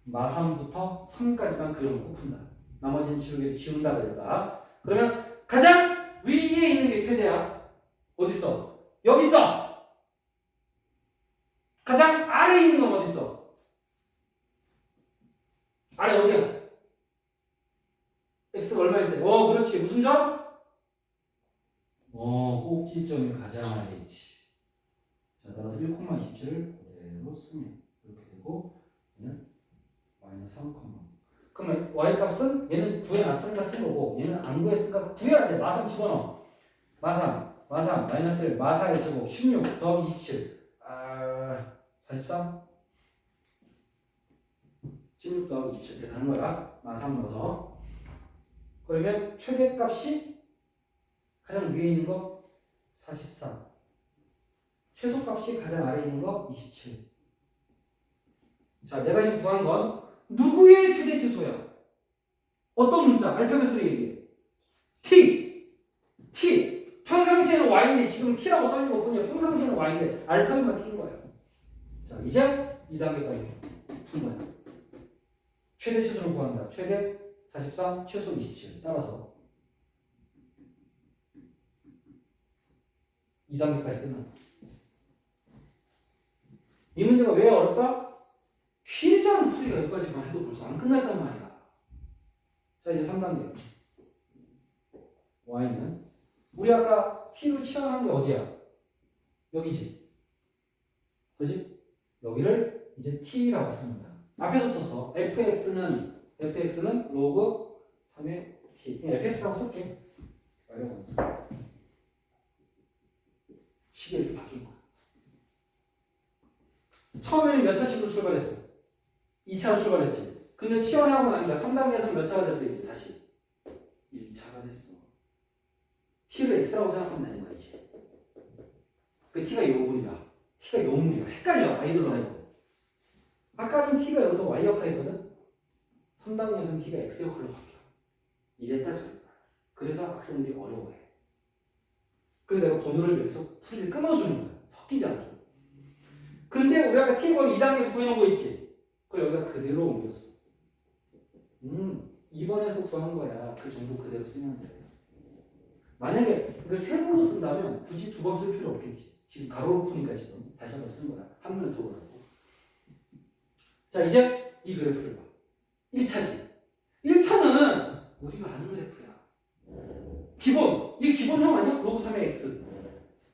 마3부터 3까지만 그려놓고 푼다. 나머지는 지운다 그럴까? 그러면 가장 위에 있는 게 최대야. 어디 있어? 여기 있어. 가장 아래에 있는 건 어디 있어? 아래 어디야? x가 얼마일 때? 그렇지. 무슨 점? 꼭지점이 가장 아래에 있지. 자, 따라서 1,27을 그대로 쓰면 이렇게 되고 얘는 마이너스 3, 그러면 y값은 얘는 구해놨으니까 쓴 거고 얘는 안 구했으니까 구해야 돼. 마삼 집어넣어. 마삼 마이너스 1 마사의 제곱 16 더하기 27 43 16 더하기 27 이렇게 하는 거야. 마삼 넣어서. 그러면 최대값이 가장 위에 있는 거 44 최소값이 가장 아래에 있는 거 27. 자, 내가 지금 구한 건 누구의 최대 최소야? 어떤 문자? 알파벳으로 얘기해. T. 평상시에는 Y인데 지금 T라고 써있는 것 뿐이야. 평상시에는 Y인데 알파벳만 T인 거야. 자, 이제 2단계까지 푼 거야. 최대 최소를 구한다. 최대 44, 최소 27. 따라서 2단계까지 끝난다. 이 문제가 왜 어렵다? 필자는 풀이가 여기까지만 해도 벌써 안 끝났단 말이야. 자, 이제 3단계. y는 우리 아까 t로 치환한 게 어디야? 여기지. 그지? 여기를 이제 t라고 씁니다. 앞에서 떴어. fx는 로그 3의 t. 그냥 fx라고 쓸게. 식이 이렇게 바뀐 거야. 처음에는 몇 차식으로 출발했어? 2차로 출발했지. 근데 치환하고 나니까 3단계에서 몇 차가 됐어 이제 다시? 1차가 됐어. t를 x라고 생각하면 되는 거야 이제. 그 t가 요분이야. t가 요분이야. 헷갈려. 아이들로 하니까. 아까는 t가 여기서 y 역할이거든. 3단계에서는 t가 x 역할로 바뀌어. 이랬다 저랬다. 그래서 학생들이 어려워해. 그래서 내가 번호를 여기서 풀이를 끊어주는 거야. 섞이지 않게. 근데 우리 아까 t의 범위 2단계에서 구해놓은 거 있지? 그걸 여기다 그대로 옮겼어. 2번에서 구한 거야. 그 정보 그대로 쓰면 돼. 만약에 이걸 세모로 쓴다면 굳이 2번 쓸 필요 없겠지. 지금 가로로 푸니까 지금 다시 한번 쓴 거야. 한눈에 더 보라고. 자, 이제 이 그래프를 봐. 1차지. 1차는 우리가 아는 그래프야. 기본. 이게 기본형 아니야? 로그 3의 x.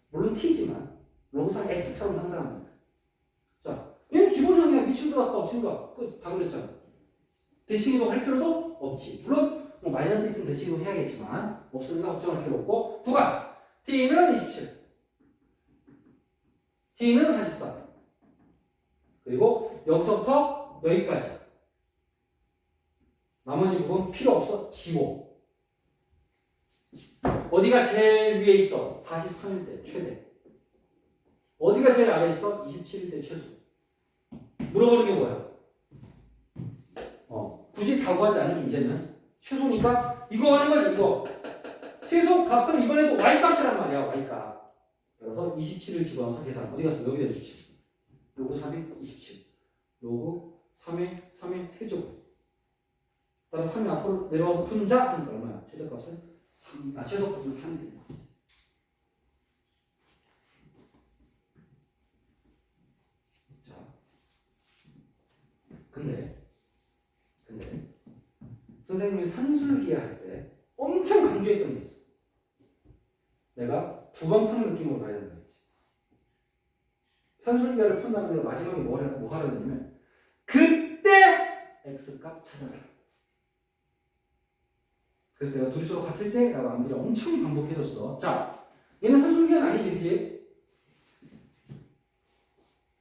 물론 t지만 로그 3의 x처럼 상상합니다. 자, 얘는 기본형이야. 미친 거 같아, 없친 거. 다 그랬잖아. 대칭이동 할 필요도 없지. 물론 뭐 마이너스 있으면 대칭이동 해야겠지만 없으니까 걱정할 필요 없고. 구간. t는 27. t는 44. 그리고 여기서부터 여기까지. 나머지 부분 필요 없어. 지워. 어디가 제일 위에 있어? 43일 때 최대. 어디가 제일 아래에 있어? 27일 때 최소. 물어보는 게 뭐야? 굳이 다 구하지 않으면 이제는 최소니까 이거 하는 거지. 이거 최소 값은 이번에도 y값이란 말이야. y값. 그래서 27을 집어넣어서 계산. 어디 갔어? 여기다 27. 로그 3의 27. 로그 3의 3의 세제곱. 따라 3이 앞으로 내려와서 분자 하니까 얼마야? 최대값은 3. 최소값은 3이 되는 거지. 자, 근데 선생님이 산술기하 할 때 엄청 강조했던 게 있어. 내가 2번 푸는 느낌으로 가야 된다 했지. 산술기하를 푼 다음에 내가 마지막에 뭐 하려 했냐면 그때 x값 찾아라. 그래서 내가 둘이 서로 같을 때 라고 암기를 엄청 반복해줬어. 자, 얘는 산술기하는 아니지, 그치?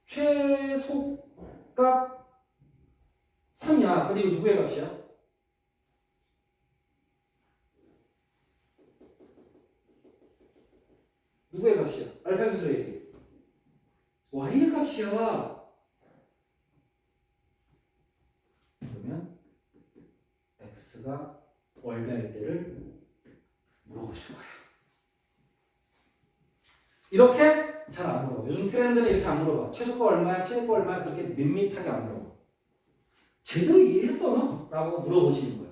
최소값 3이야. 근데 이거 누구의 값이야? 누구의 값이야? 알파 값으로 얘기해. y의 값이야. 그러면 x가 얼마일 때를 물어보실 거야. 이렇게 잘 안 물어봐. 요즘 트렌드는 이렇게 안 물어봐. 최소가 얼마야? 최대가 얼마야? 그렇게 밋밋하게 안 물어봐. 제대로 이해했어 너? 라고 물어보시는 거야.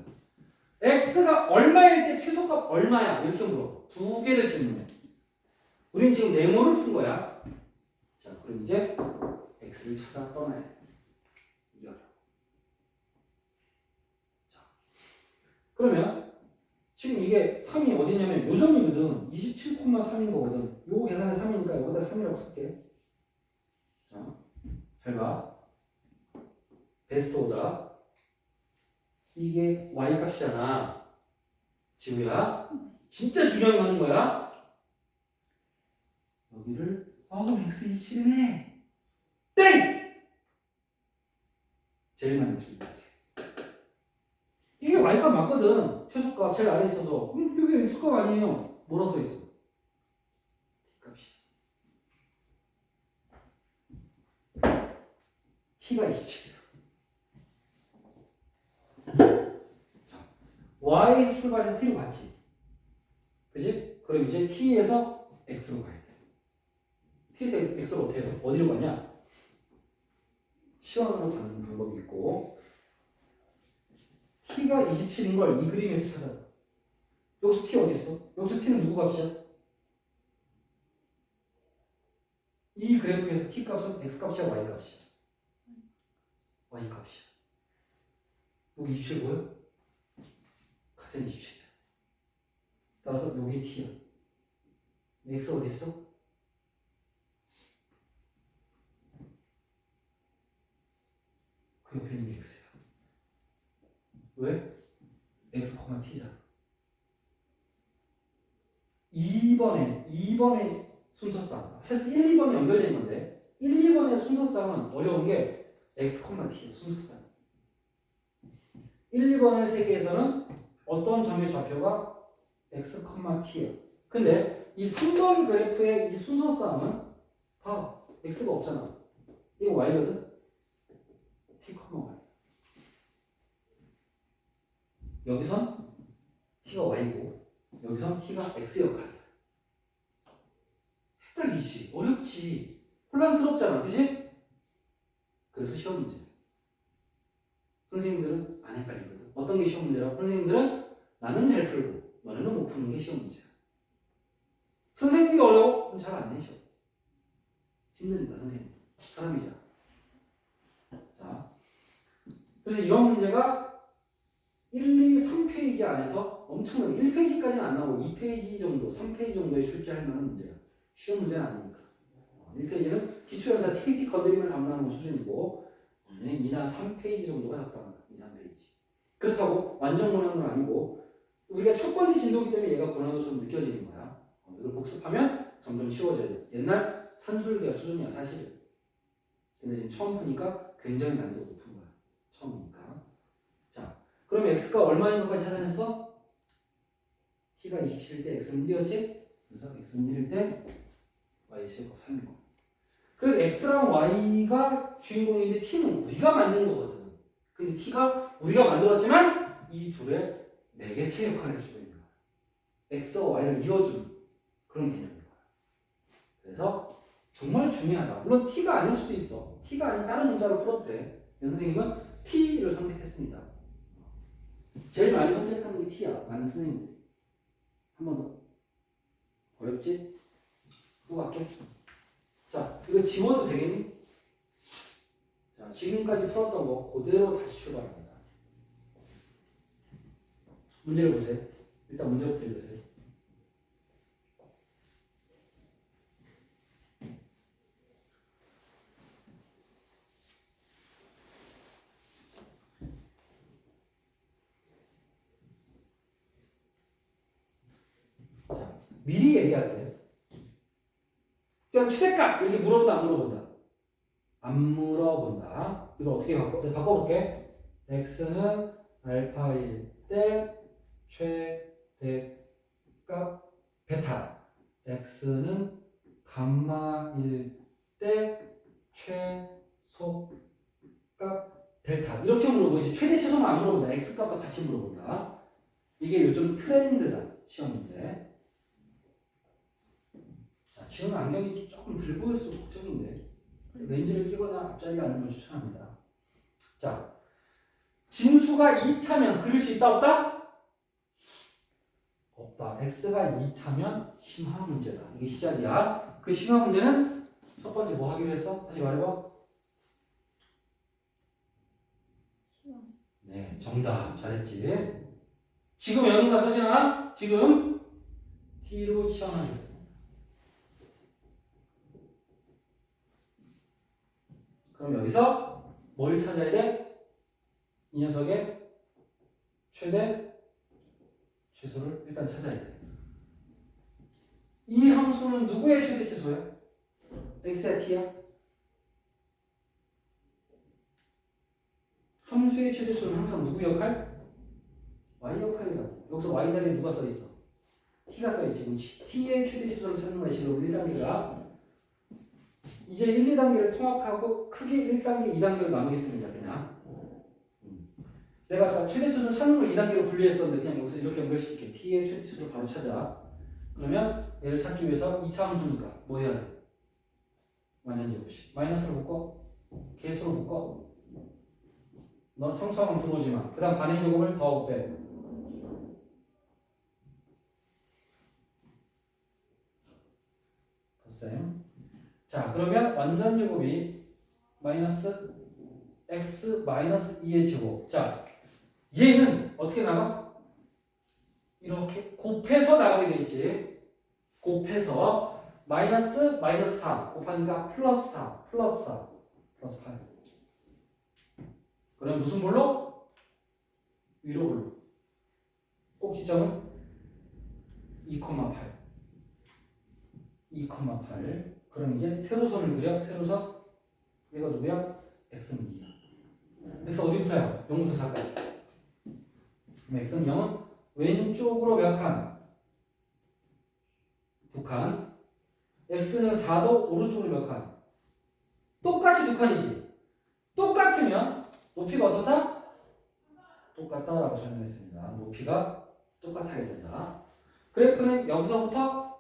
x가 얼마일 때 최소값 얼마야? 이렇게 물어봐. 2개를 질문해. 우린 지금 네모를 푼 거야. 자, 그럼 이제 x를 찾아 떠나야 돼. 이게 어려워. 자, 그러면 지금 이게 3이 어디냐면 요점이거든. 27,3인 거거든. 요거 계산에 3이니까 여기다 3이라고 쓸게. 자, 잘 봐. 베스트 오다. 이게 y 값이잖아. 지우야. 진짜 중요한 거 하는 거야. 여기를 x 27이네. 땡! 제일 많이 틀린다. 이게 y값 맞거든. 최소값 제일 아래에 있어서. 그럼 이게 x값 아니에요. 뭐라 써 있어? t값이. t가 27이야. 자, y에서 출발해서 t로 갔지. 그지? 그럼 이제 t에서 x로 가야 돼. t에서 x로 어떻게 해요? 어디로 가냐? 시원으로 가는 방법이 있고 t가 27인 걸 이 그림에서 찾아. 여기서 t 어디 있어? 여기서 t는 누구 값이야? 이 그래프에서 t 값은 x 값이야, y 값이야? y 값이야. 여기 27 보여? 같은 27이야. 따라서 여기 t야. x 어디 있어? 그 옆에 있는 게 x야. 왜? x, t잖아. 2번의 순서쌍. 사실 1, 2번이 연결된 건데 1, 2번의 순서쌍은 어려운 게 x, t예요. 순서쌍. 1, 2번의 세계에서는 어떤 점의 좌표가 x, t예요. 근데 이 3번 그래프의 이 순서쌍은 봐. x가 없잖아. 이거 y거든? t, y. 여기선 t가 y고 여기선 t가 x 역할이야. 헷갈리지? 어렵지? 혼란스럽잖아. 그지? 그래서 시험 문제. 선생님들은 안 헷갈리거든. 어떤 게 시험 문제라고? 선생님들은 나는 잘 풀고 너네는 못 푸는 게 시험 문제야. 선생님도 어려워? 그럼 잘 안 내셔. 힘드니까 선생님. 사람이잖아. 자, 그래서 이런 문제가 1, 2, 3페이지 안에서 엄청나게 1페이지까지는 안 나오고 2페이지 정도, 3페이지 정도에 출제할 만한 문제야. 시험 문제는 아니니까. 1페이지는 기초연사 TT 건드리면 답나는 수준이고 2나 3페이지 정도가 적당하다. 2, 3페이지. 그렇다고 완전 고난은 아니고 우리가 첫 번째 진도이기 때문에 얘가 고난도처럼 느껴지는 거야. 이걸 복습하면 점점 쉬워져야 돼. 옛날 산술기가 수준이야 사실은. 근데 지금 처음 푸니까 굉장히 난이도가 높은 거야. 처음이니까. 자, 그럼 x가 얼마인 것까지 찾아냈어? t가 27일 때 x는 1이었지? 그래서 x는 1일 때 y 제곱 3인 거. 그래서 x랑 y가 주인공인데 t는 우리가 만든 거거든. 근데 t가 우리가 만들었지만 이 둘의 매개체 역할을 해주고 있는 거야. x와 y를 이어주는 그런 개념인 거야. 그래서 정말 중요하다. 물론 t가 아닐 수도 있어. t가 아닌 다른 문자로 풀어도 돼. 선생님은 t를 선택했습니다. 제일 많이 선택하는 게 t야. 많은 선생님들. 한 번 더. 어렵지? 또 갈게. 자, 이거 지워도 되겠니? 자, 지금까지 풀었던 거 그대로 다시 출발합니다. 문제를 보세요. 일단 문제부터 읽으세요. 자, 미리 얘기할게요. 그냥 최대값 이렇게 물어본다 안 물어본다? 안 물어본다. 이거 어떻게 바꿔볼게. x는 알파일 때 최대값 베타. x는 감마일 때 최소값 델타. 이렇게 물어보지. 최대 최소만 안 물어본다. x값도 같이 물어본다. 이게 요즘 트렌드다. 시험 문제. 자, 지금 안경이 조금 들 보일수록 걱정인데 렌즈를 끼거나 앞자리에 앉는 걸 추천합니다. 자, 진수가 2차면 그릴 수 있다 없다? 없다. x가 2차면 심화 문제다. 이게 시작이야. 그 심화 문제는 첫 번째 뭐 하기로 했어? 다시 말해봐. 시험. 네, 정답. 잘했지. 지금 외우는가 서진아? 지금 t로 치환하겠습니다. 그럼 여기서 뭘 찾아야 돼? 이 녀석의 최대 최소를 일단 찾아야 돼. 이 함수는 누구의 최대 최소야? x야 t야? 함수의 최대수는 항상 누구 역할? y 역할이라고. 여기서 y 자리에 누가 써있어? t가 써있지. 그럼 t의 최대 최소를 찾는 것이 지금 1단계가 이제 1, 2단계를 통합하고 크게 1단계, 2단계로 나누겠습니다. 그냥 내가 아까 최대 최소를 찾는 걸 2단계로 분리했었는데 그냥 여기서 이렇게 연결시킬게. t의 최대 최소를 바로 찾아. 그러면 얘를 찾기 위해서 2차 함수니까 뭐 해야 돼? 완전 제곱식. 마이너스로 묶어? 개수로 묶어? 넌 성수하면 들어오지 마. 그 다음 반의 제곱을 더하고 빼. 덧셈. 자, 그러면 완전 제곱이 마이너스 x 마이너스 2의 제곱. 자, 얘는 어떻게 나가? 이렇게 곱해서 나가게 되겠지. 곱해서 마이너스 4 곱하니까 플러스 4 플러스 4 플러스 8. 그럼 무슨 볼록? 위로 볼록. 꼭지점은 2,8. 2,8. 그럼 이제 세로선을 그려. 세로선. 얘가 누구야? x는 2야. x 어디부터야? 0부터 4까지. 그럼 x는 0은 왼쪽으로 몇 칸? 2칸. x는 4도 오른쪽으로 몇 칸? 똑같이 2칸이지. 똑같으면 높이가 어떻다? 똑같다라고 설명했습니다. 높이가 똑같아야 된다. 그래프는 여기서부터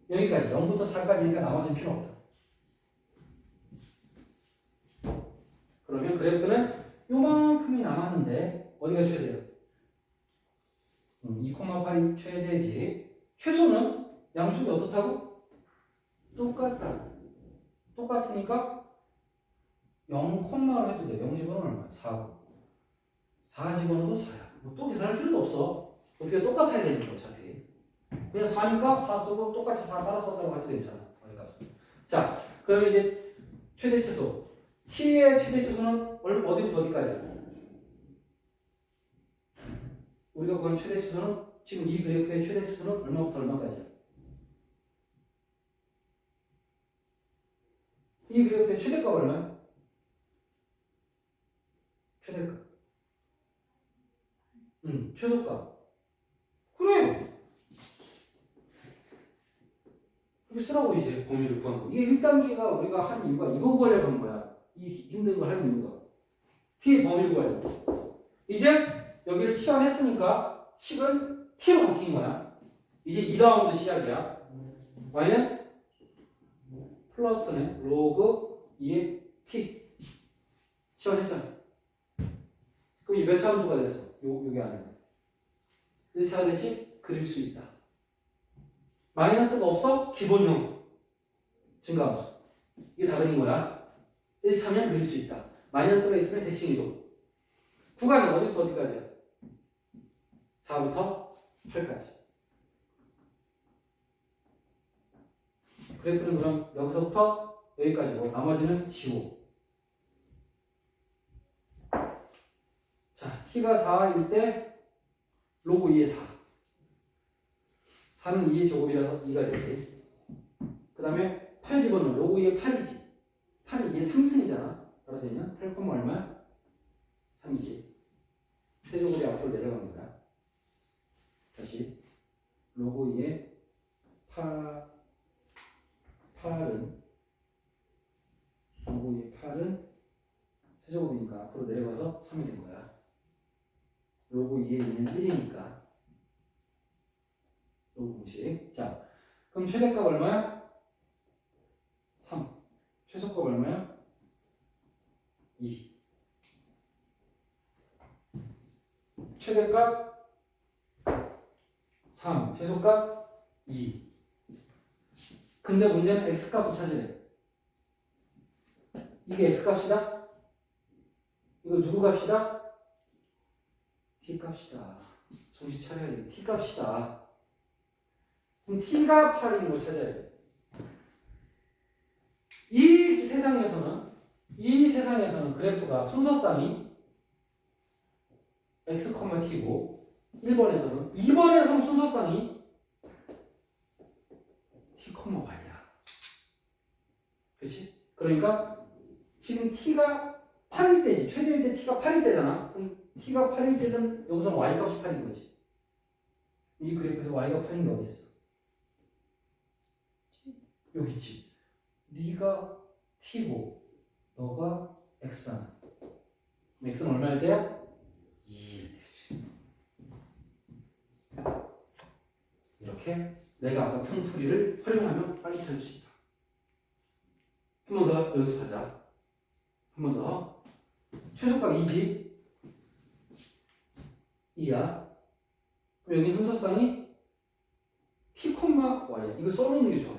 여기까지 0부터 4까지니까 나머지는 필요 없다. 그러면 그래프는 요만큼이 남았는데 어디가 최대예요? 2,8이 최대지. 최소는 양쪽이 어떻다고? 똑같다. 똑같으니까 0,를 해도 돼. 0 집어넣으면 얼마야? 4. 4 집어넣어도 4야. 또 계산할 필요도 없어. 높이가 똑같아야 되니까 어차피. 그냥 4니까 4 쓰고 똑같이 4 따라 썼다고 해도 괜찮아. 어디값은. 자, 그러면 이제 최대 최소. t의 최대 최소는 어디부터 어디까지야? 우리가 구한 최대 최소는 지금 이 그래프의 최대 최소는 얼마부터 얼마까지야? 이 그래프의 최대값 얼마야? 최대값. 최소값. 그래. 그렇게 쓰라고 이제 범위를 구한 거. 이게 1단계가 우리가 한 이유가 이거 구하려고 한 거야. 이 힘든 걸 하는 이유가. t의 범위를 구하려고. 이제 여기를 치환했으니까 10은 t로 바뀐 거야. 이제 2라운드 시작이야. y는 플러스는 로그 2의 t. 치환했잖아. 그럼 이 몇 차 함수가 됐어? 여기 안에. 1차가 됐지? 그릴 수 있다. 마이너스가 없어? 기본형. 증가함수. 이게 다 그린 거야. 1차면 그릴 수 있다. 마이너스가 있으면 대칭 이동. 구간은 어디부터 어디까지야? 4부터 8까지. 그래프는 그럼 여기서부터 여기까지고 나머지는 지워. 자, t가 4일 때 로그 2의 4. 4는 2의 제곱이라서 2가 되지. 그 다음에 8 집어넣으면 로그 2의 8이지. 8은 2의 3승이잖아. 따라서 얘는 8, 얼마야? 3이지. 세제곱이 앞으로 내려간 거야. 다시 로그 2의 8은 로그 2의 8은 세제곱이니까 앞으로 내려가서 3이 된 거야. 로그 2의 2는 1이니까 로그 공식. 자, 그럼 최대값 얼마야? 3. 최소값 얼마야? 2. 최대값 3. 최소값 2. 근데 문제는 x값도 찾으래. 이게 x값이다? 이거 누구 값이다? t값이다. 정신 차려야 돼. t값이다. 그럼 t가 8인 걸 찾아야 돼. 이 세상에서는 그래프가 순서상이 x, t고 1번에서는 2번에서는 순서상이 t, y야. 그치? 그러니까 지금 t가 8일 때지. 최대일 때 t가 8일 때잖아. 그럼 t가 8일 때는 여기서는 y값이 8인 거지. 이 그래프에서 y가 8인 게 어디 있어? 여기 있지. 네가 t고 너가 x잖아. x는 얼마일 때야? 2일 때지. 이렇게 내가 아까 푼 풀이를 활용하면 빨리 찾을 수 있다. 한 번 더 연습하자. 한 번 더. 최소값 2지. 2야. 그럼 여기 순서상이 t, y야. 이거 써놓는 게 좋아.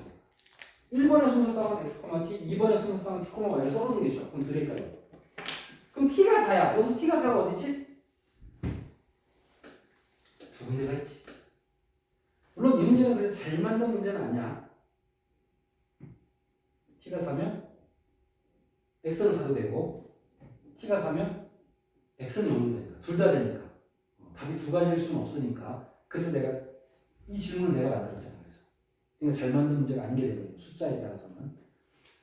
1번의 순서상은 x, t, 2번의 순서상은 t, y를 써놓는 게 좋아. 그럼 두 개까지. 그럼 t가 4야. 여기서 t가 4가 어디지? 두 군데가 있지. 물론 이 문제는 그래서 잘 만든 문제는 아니야. t가 4면 x는 4도 되고 t가 4면 x는 0도 되니까. 둘 다 되니까. 답이 두 가지일 수는 없으니까. 그래서 내가 이 질문을 내가 만들었잖아. 그래서 잘 만든 문제가 아닌 게 되거든요. 숫자에 따라서는.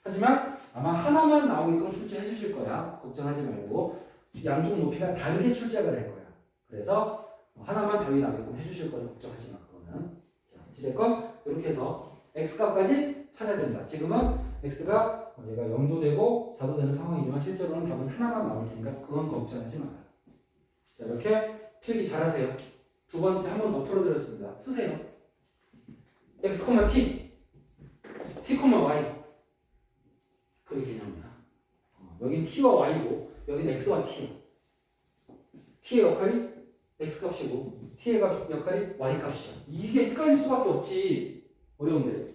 하지만 아마 하나만 나오게끔 출제해 주실 거야. 걱정하지 말고. 양쪽 높이가 다르게 출제가 될 거야. 그래서 하나만 답이 나오게끔 해주실 거니 걱정하지 마. 그거는. 자, 어찌됐건 이렇게 해서 x값까지 찾아야 된다. 지금은 x가 얘가 0도 되고 4도 되는 상황이지만 실제로는 답은 하나만 나올 테니까 그건 걱정하지 마라. 자, 이렇게 필기 잘하세요. 두 번째 한 번 더 풀어드렸습니다. 쓰세요. x, t, t, y 그게 개념이야. 여긴 t와 y고 여긴 x와 t야. t의 역할이 x값이고 t의 역할이 y값이야. 이게 헷갈릴 수밖에 없지. 어려운데.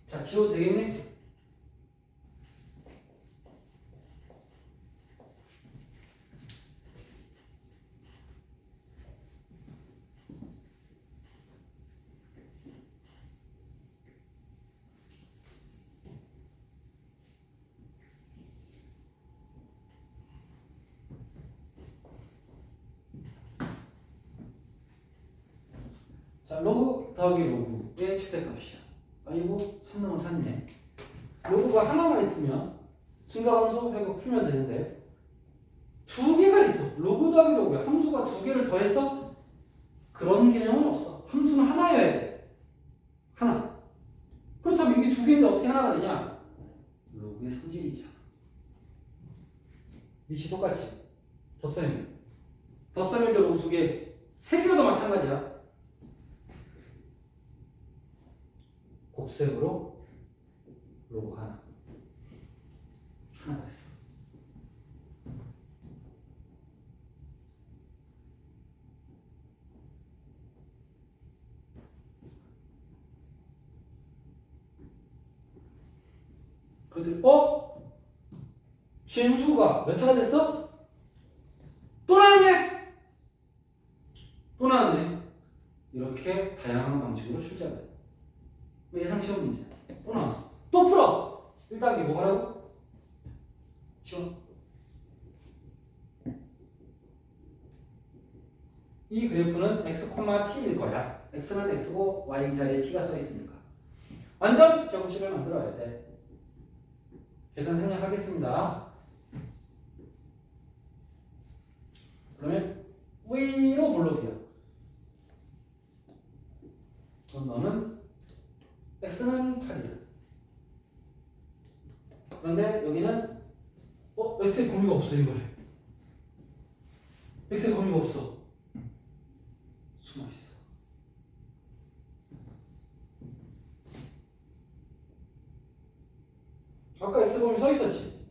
자, 지워도 되겠니? 자, 로그 더하기 로그의 최대값이야. 아이고, 3 넘어 3이네. 로그가 하나만 있으면 증가함수 해고 풀면 되는데 두 개가 있어. 로그 더하기 로그야. 함수가 두 개를 더했어? 그런 개념은 없어. 함수는 하나여야 돼. 하나. 그렇다면 이게 두 개인데 어떻게 하나가 되냐? 로그의 성질이잖아. 위치 똑같지? 덧셈인데 로그 두 개. 세 개도 마찬가지야. 곱셈으로 로그 하나가 됐어. 그랬더니 진수가 몇 차가 됐어? 또 나왔네. 또 나왔네. 이렇게 다양한 방식으로 출제한다. 예상 시험 문제 또 나왔어. 또 풀어. 1단계 뭐 하라고? 치워. 이 그래프는 x, t일 거야. x는 x고 y 자리에 t가 써 있으니까. 완전 제곱식을 만들어야 돼. 계산 생략하겠습니다. 그러면 위로 볼록이야. 그럼 너는 x는 8이야. 그런데 여기는 x의 범위가 없어 이거래. x의 범위가 없어. 숨어 있어. 아까 x 범위 서 있었지.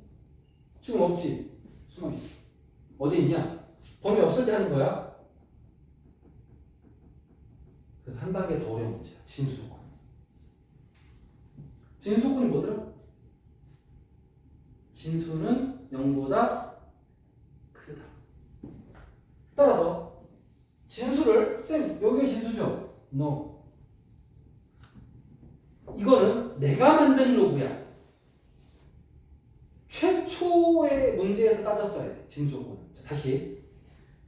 지금 없지. 숨어 있어. 어디 있냐? 범위 없을 때 하는 거야. 그래서 한 단계 더 어려운 문제야. 진수조건. 진수조건이 뭐더라? 진수는 0보다 크다. 따라서 진수를 쌤 여기가 진수죠? No. 이거는 내가 만든 로그야. 최초의 문제에서 따졌어야 돼. 진수조건. 자, 다시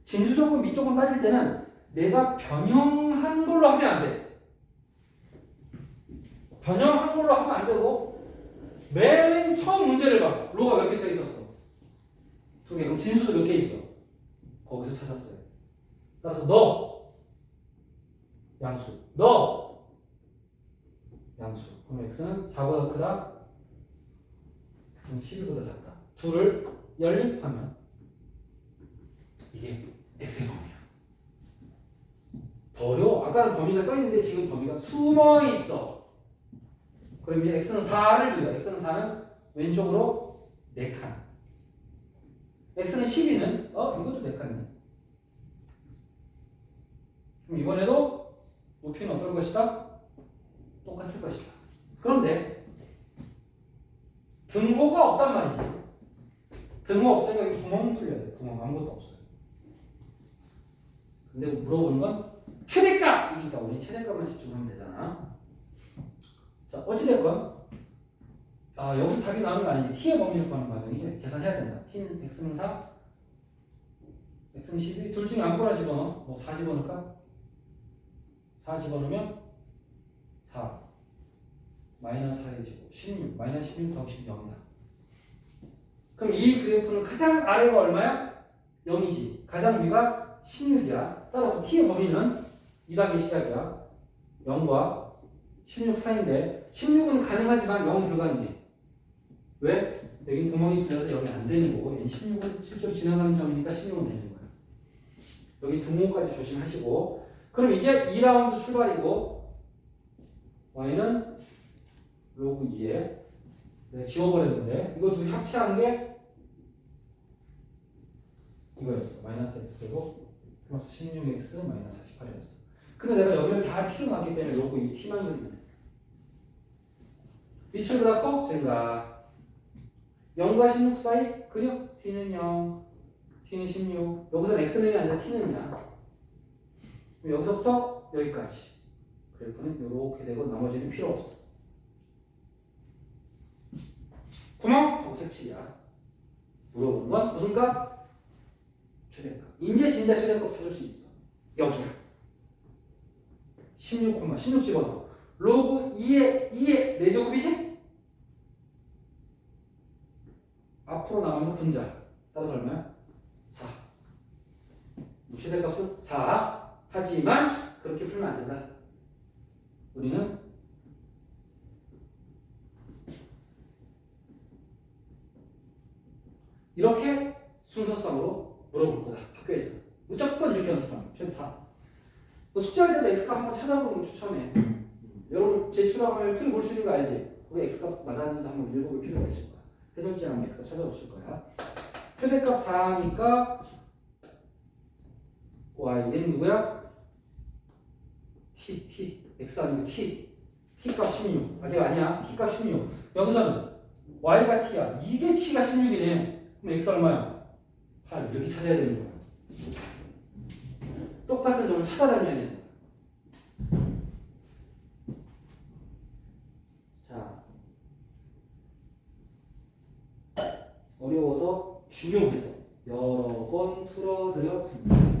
진수조건 밑조건 따질 때는 내가 변형한 걸로 하면 안 돼. 변형한 걸로 하면 안 되고 맨 처음 문제를 봐. 로가 몇 개 써 있었어? 2개. 그럼 진수도 몇 개 있어? 거기서 찾았어요. 따라서 너 양수. 너 양수. 그럼 x는 4보다 크다. x는 11보다 작다. 둘을 연립하면 이게 x의 범위야. 더 어려워. 아까는 범위가 써 있는데 지금 범위가 숨어 있어. 그럼 이제 x는 4를 그려. x는 4는 왼쪽으로 4칸. x는 12는 이것도 4칸이네. 그럼 이번에도 높이는 어떨 것이다? 똑같을 것이다. 그런데 등호가 없단 말이지. 등호 없으니까 여기 구멍 뚫려야 돼. 구멍 아무것도 없어요. 근데 물어보는 건 최대값이니까 우리 최대값만 집중하면 되잖아. 자, 어찌됐건 여기서 답이 나오는 거 아니지. t의 범위를 구하는 과정이지. 계산해야 된다. t는 x는 4, x는 12. 둘 중에 아무거나 집어넣어. 뭐 4 집어넣을까? 4 집어넣으면 4 마이너스 4의 제곱 16 마이너스 16 더하기 0이다. 그럼 이 그래프는 가장 아래가 얼마야? 0이지. 가장 위가 16이야. 따라서 t의 범위는 2단계 시작이야. 0과 16 사이인데 16은 가능하지만 0 불가능해. 왜? 여기 구멍이 뚫려서 0이 안 되는 거고, 얘는 16은 실제로 지나가는 점이니까 16은 되는 거야. 여기 등호까지 조심하시고. 그럼 이제 2라운드 출발이고, y는 로그 2에 내가 지워버렸는데 이거 둘이 합체한 게 이거였어. 마이너스 x제곱 플러스 16x 마이너스 48이었어. 근데 내가 여기를 다 t로 놨기 때문에 로그 2 t만 그리면 돼. 밑줄보다 커? 증가. 0과 16 사이? 그려? t는 0, t는 16. 여기서 x는 0이 아니라 t는 0이야. 여기서부터 여기까지. 그래프는 이렇게 되고 나머지는 필요 없어. 구멍? 색칠이야. 물어보는 건 무슨 값? 최대값. 이제 진짜 최대값 찾을 수 있어. 여기야. 16 집어넣어. 로그 2의 4제곱이지? 앞으로 나가면서 분자. 따라서 얼마야? 4. 최대값은 4. 하지만 그렇게 풀면 안 된다. 우리는 이렇게 순서상으로 물어볼 거다. 학교에서. 무조건 이렇게 연습하면 최대 4. 너 숙제할 때도 x값 한번 찾아보는 거 추천해. 여러분 제출하면 풀이 볼 수 있는 거 알지? 거기 x값 맞았는지도 한번 읽어볼 필요가 있을 거야. 해설지랑 x값 찾아보실 거야. 최대값 4니까 y는 누구야? t x 아니고 t값 16. 아직 아니야. t값 16. 여기서는 y가 t야. 이게 t가 16이네. 그럼 x 얼마야? 8. 이렇게 찾아야 되는 거야. 똑같은 점을 찾아다녀야 되는 거야. 자, 어려워서 중요해서 여러 번 풀어드렸습니다.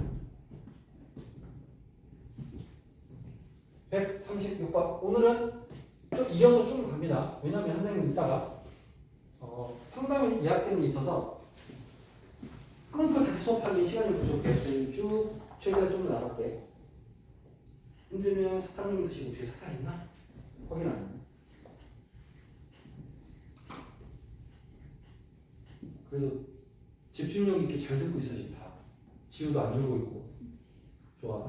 136번. 오늘은 좀 이어서 좀 갑니다. 왜냐면 선생님 이따가 상담이 예약된 게 있어서 끊고 다시 수업하기 시간이 부족해. 쭉 최대한 좀 나갈게. 힘들면 사탕 좀 드시고 뒤에 사탕 있나? 확인 안 해. 그래도 집중력 있게 잘 듣고 있어 지금 다. 지우도 안 줄고 있고. 좋아.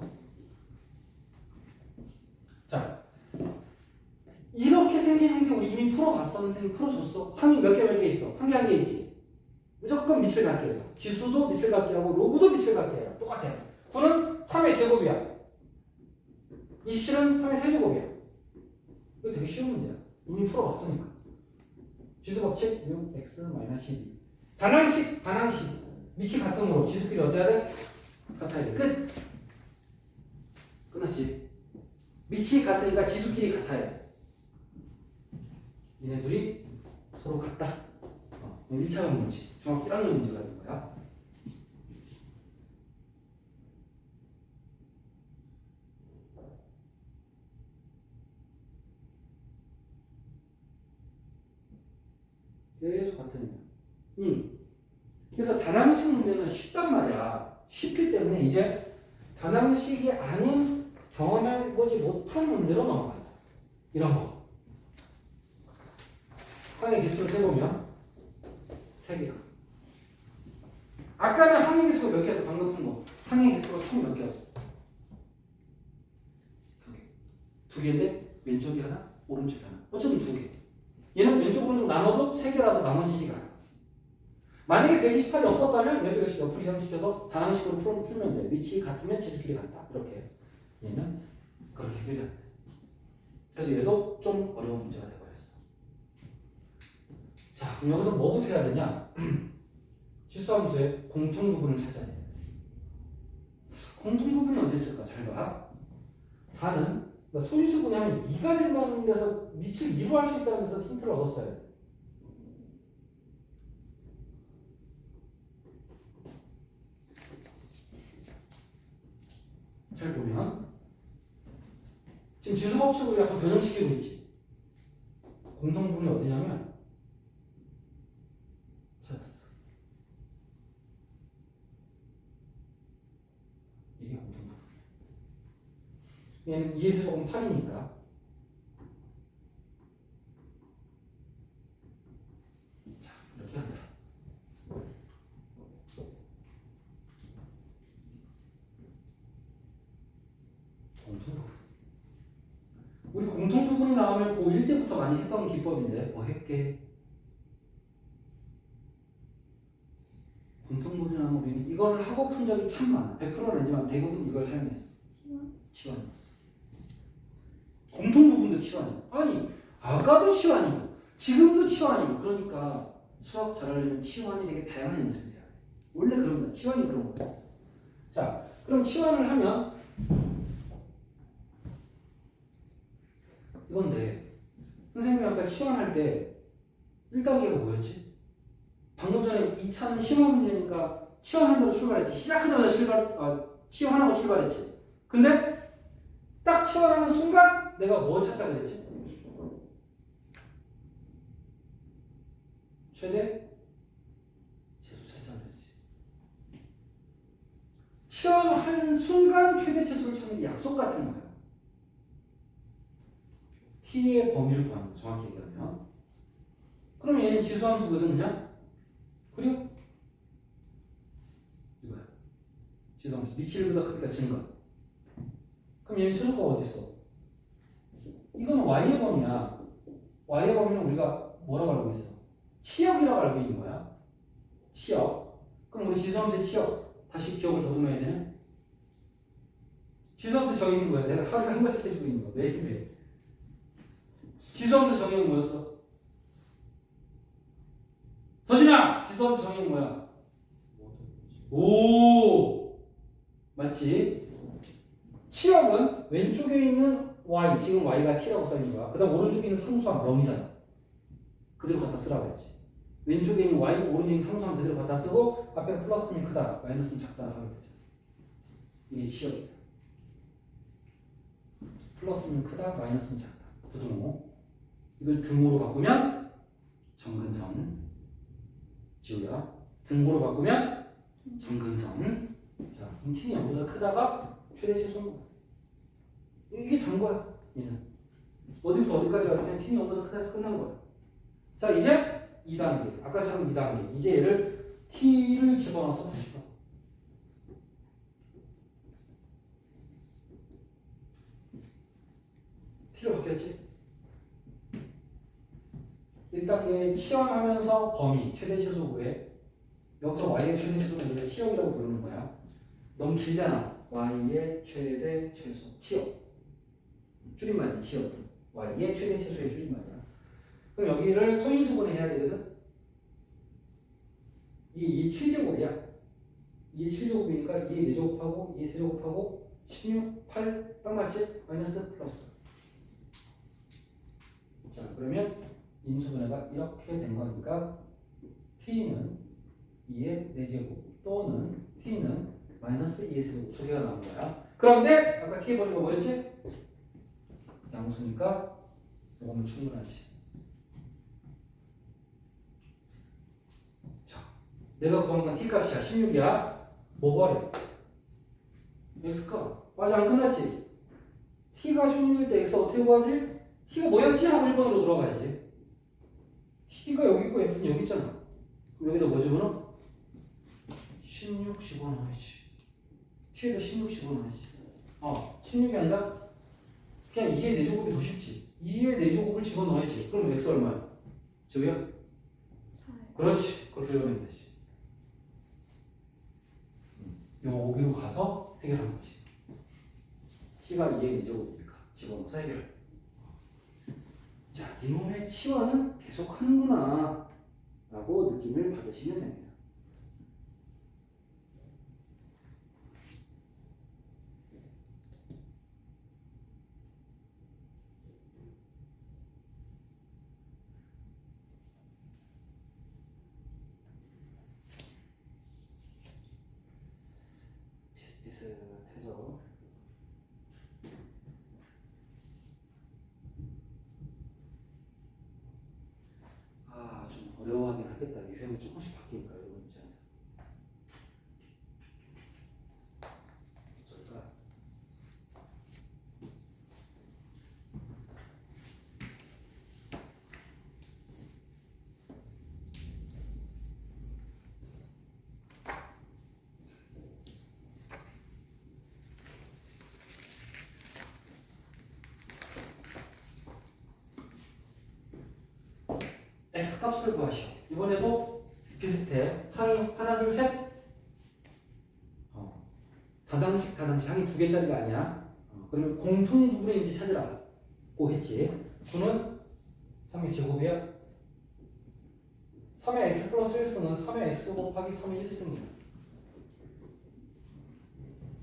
자, 이렇게 생긴 형태 우리 이미 풀어봤어. 선생님 풀어줬어. 항이 몇 개 있어. 한 개 있지. 무조건 밑을 갖게 해요. 지수도 밑을 갖게 하고 로그도 밑을 갖게 해요. 똑같아요. 9는 3의 제곱이야. 27은 3의 세제곱이야. 이거 되게 쉬운 문제야. 이미 풀어봤으니까. 지수 법칙 6x-12. 반항식 밑이 같은 거로 지수끼리 어때야 돼? 같아야 돼. 끝. 끝났지. 밑이 같으니까 지수끼리 같아야 돼. 얘네 둘이 서로 같다. 1차가 문제. 중학교 1학년 문제가 되는 거야. 계속 같은 거. 그래서 단항식 문제는 쉽단 말이야. 쉽기 때문에 이제 단항식이 아닌 경험해보지 못한 문제로 넘어간다. 이런 거. 항의 개수를 세보면 3개야. 아까는 항의 개수가 몇 개였어? 방금 푼 거. 항의 개수가 총 몇 개였어? 2개. 2개인데 왼쪽이 하나, 오른쪽이 하나. 어쨌든 2개. 얘는 왼쪽 오른쪽 나눠도 3개라서 나눠지지가 않아. 만약에 128이 없었다면 얘도 역시 옆으로 이항시켜서 단항식으로 풀면 돼. 위치 같으면 지수끼리 같다. 이렇게. 얘는 그렇게 해결이 안 돼. 그래서 얘도 좀 어려운 문제가 되어버렸어. 자, 그럼 여기서 뭐부터 해야 되냐? 지수함수의 공통 부분을 찾아야 돼. 공통 부분이 어디 있을까? 잘 봐. 4는 그러니까 소인수분해 하면 2가 된다는 데서 밑을 2로 할 수 있다는 데서 힌트를 얻었어요. 잘 보면 지금 지수법칙으로 약간 변형시키고 있지. 공통분이 어디냐면 찾았어. 이게 공통분. 얘는 2에서 조금 8이니까. 자, 이렇게 한다. 공통부분. 우리 공통부분이 나오면 고1 때부터 많이 했던 기법인데 뭐 했게? 공통부분이 나오면 우리는 이거를 하고 푼 적이 참 많아. 100%는 아니지만 대부분 이걸 사용했어. 치환이었어. 공통부분도 치환이야. 아니 아까도 치환이고 지금도 치환이고 그러니까 수학 잘하려면 치환이 되게 다양한 연습이 돼야 돼. 원래 그런 거야. 치환이 그런 거야. 자 그럼 치환을 하면 이건데 선생님이 아까 치환할 때 1단계가 뭐였지? 방금 전에 2차는 심화 문제니까 치환한다고 출발했지. 시작하자마자 치환하고 출발했지. 근데 딱 치환하는 순간 내가 뭐 찾자 그랬지? 최대 최소 찾자 그랬지. 치환하는 순간 최대 최소를 찾는 게 약속 같은 거야. t의 범위를 구하는 거 정확히 얘기하면. 그럼 얘는 지수함수거든 그냥. 그리고 이거야. 지수함수. 밑이 1보다 크니까 증가. 그럼 얘는 최소가 어디 있어? 이건 y의 범위야. y의 범위는 우리가 뭐라고 알고 있어? 치역이라고 알고 있는 거야. 치역. 그럼 우리 지수함수의 치역 다시 기억을 더듬어야 되네. 지수함수 정의는 뭐야? 내가 하루에 한 번씩 해주고 있는 거 매일매일. 지수함수 정의는 뭐였어? 서진아! 지수함수 정의는 뭐야? 오! 맞지? 치역은 왼쪽에 있는 y, 지금 y가 t라고 써있는 거야. 그 다음 오른쪽에 있는 상수항 0이잖아. 그대로 갖다 쓰라고 했지. 왼쪽에 있는 y, 오른쪽에 있는 상수항 그대로 갖다 쓰고 앞에 플러스면 크다, 마이너스는 작다 하면 되잖아. 이게 치역이야. 플러스면 크다, 마이너스는 작다. 부등호. 이걸 등호로 바꾸면 정근선. 지우야. 등호로 바꾸면 정근선. 자, 그럼 t는 0보다 크다가 최대 최소인 거야. 이게 단 거야. 얘는 어디부터 어디까지 가면 t는 0보다 크다 해서 끝난 거야. 자, 이제 2단계. 아까처럼 2단계. 이제 얘를 t를 집어넣어서 했어. t로 바뀌었지? 1단계 치환하면서 범위, 최대 최소 구해. 여기서 y의 최대 최소는 우리가 치역이라고 부르는 거야. 너무 길잖아. y의 최대 최소. 치역. 줄임말이 치역. y의 최대 최소의 줄임말이야. 그럼 여기를 소인수분해 해야 되거든? 이게 2의 7제곱이야. 2의 7제곱이니까 2의 4제곱하고 2의 3제곱하고 16, 8, 딱 맞지? 마이너스 플러스. 자, 그러면 인수분해가 이렇게 된 거니까 t는 2의 4제곱 또는 t는 마이너스 2의 세제곱 두 개가 나온 거야. 그런데 아까 t의 범위가 뭐였지? 양수니까 이거면 충분하지. 자, 내가 구한 건 t 값이야. 16이야. 뭐 구하래? x값. 맞아, 안 끝났지? t가 16일 때 x 어떻게 구하지? t가 뭐였지? 하고 1번으로 들어가야지. t가 여기 있고 x는 여기 있잖아. 그럼 여기다 뭐 집어넣어? 16 집어넣어야지. t에다 16 집어넣어야지. 16이 아니라 그냥 2의 4제곱이 더 쉽지. 2의 4제곱을 집어넣어야지. 그럼 x 얼마야? 저기야? 그렇지. 그렇게 그려내면 되지. 여기로 가서 해결한 거지. t가 2의 4제곱이니까 집어넣어서 해결해. 자, 이놈의 치환은 계속 하는구나 라고 느낌을 받으시면 됩니다. 어려워하긴 하겠다. 유형이 조금씩 바뀌니까 여러분 입장에서. 어떨까? x 값을 구하시오. 이번에도 비슷해. 항이 하나 둘 셋. 다당식 항이 두 개짜리가 아니야. 그러면 공통 부분인지 찾으라고 했지. 9는 3의 제곱이야. 3의 x 플러스 1승은 3의 x 곱하기 3의 1승이야.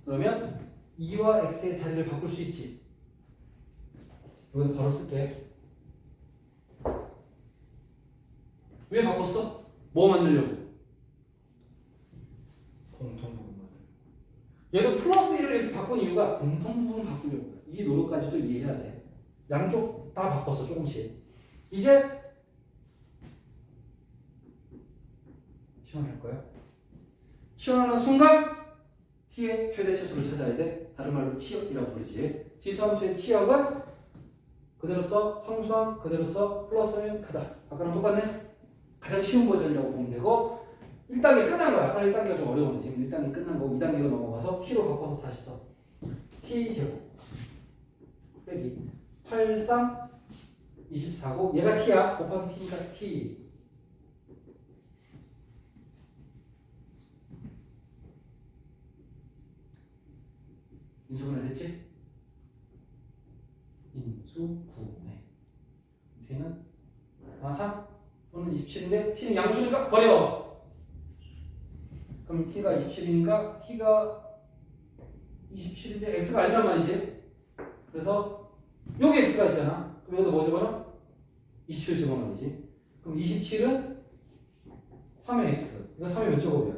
그러면 2와 x의 자리를 바꿀 수 있지. 이건 바로 쓸게. 왜 바꿨어? 뭐 만들려고? 공통 부분 만들려고. 얘도 플러스 1을 이렇게 바꾼 이유가 공통 부분 바꾸려고. 이 노릇까지도 이해해야 돼. 양쪽 다 바꿨어 조금씩. 이제 시험할 거야. 시험하는 순간 t의 최대 최소를 찾아야 돼. 다른 말로 치역이라고 부르지. 지수함수의 치역은 그대로 써. 상수함 그대로 써. 플러스면 크다. 아까랑 똑같네. 가장 쉬운 버전이라고 보면 되고 1단계 끝난 거야. 아까 1단계가 좀 어려웠는데 지금 1단계 끝난 거고 2단계로 넘어가서 t로 바꿔서 다시 써. t제곱 빼기 83 24고 얘가 t야. 곱하기 t니까 t. 인수분해 됐지? 인수 9. 네. t는 3 또는 27인데 t는 양수니까 버려. 그럼 t가 27이니까 t가 27인데 x가 아니란 말이지. 그래서 여기 x가 있잖아. 그럼 여기도 뭐 집어넣어? 27 집어넣어야지. 그럼 27은 3의 x. 이거 3의 몇 제곱이야?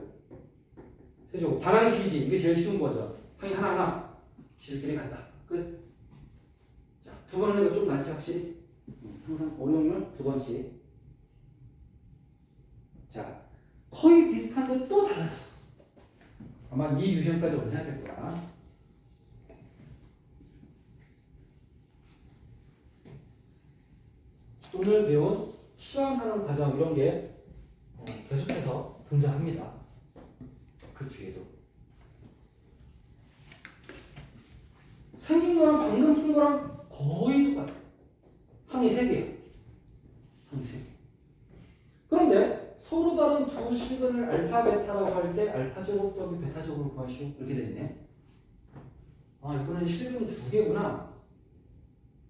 세제곱. 반항식이지. 이게 제일 쉬운 거죠. 항이 하나하나 지들끼리 간다. 끝. 자, 두 번 하는 거 좀 낫지 확실히. 항상 어려우면 두 번씩. 자, 거의 비슷한데 또 달라졌어. 아마 이 유형까지 오늘 해야 될 거야. 오늘 배운 치환하는 과정 이런 게 계속해서 등장합니다. 그 뒤에도. 생긴 거랑 방금 푼 거랑 거의 똑같아. 항이 3개야. 항이 3개. 그런데 서로 다른 두 식을 알파, 베타라고 할 때 알파 제곱 더하기 베타 제곱을 구하시오. 이렇게 돼 있네. 아, 이번엔 실근이 2개구나.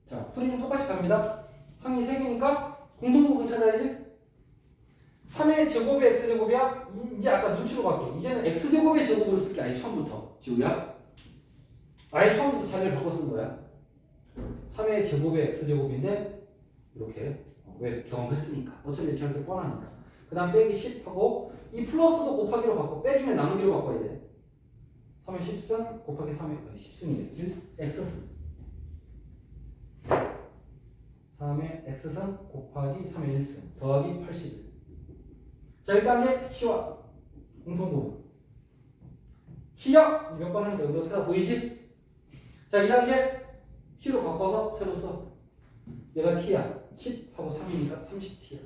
자, 풀이는 똑같이 갑니다. 항이 3개니까 공통 부분 찾아야지. 3의 제곱이 x제곱이야? 이제 아까 눈치로 갈게. 이제는 x제곱의 제곱으로 쓸게. 아예 처음부터. 지우야. 아예 처음부터 자리를 바꿔 쓴 거야. 3의 제곱의 x제곱인데 이렇게. 왜? 경험했으니까. 어차피 이렇게 하는 게 뻔하니까. 그 다음 빼기 10하고 이 플러스도 곱하기로 바꿔. 빼기면 나누기로 바꿔야 돼. 3의 10승 곱하기 3의 10승이네. x승. 3의 x승 곱하기 3의 1승 더하기 81. 자, 1단계 치와 공통부분. 치역 몇 번 하니까 여기 다 보이지? 자, 2단계 t로 바꿔서 새로 써. 얘가 t야. 10하고 3이니까 30t야.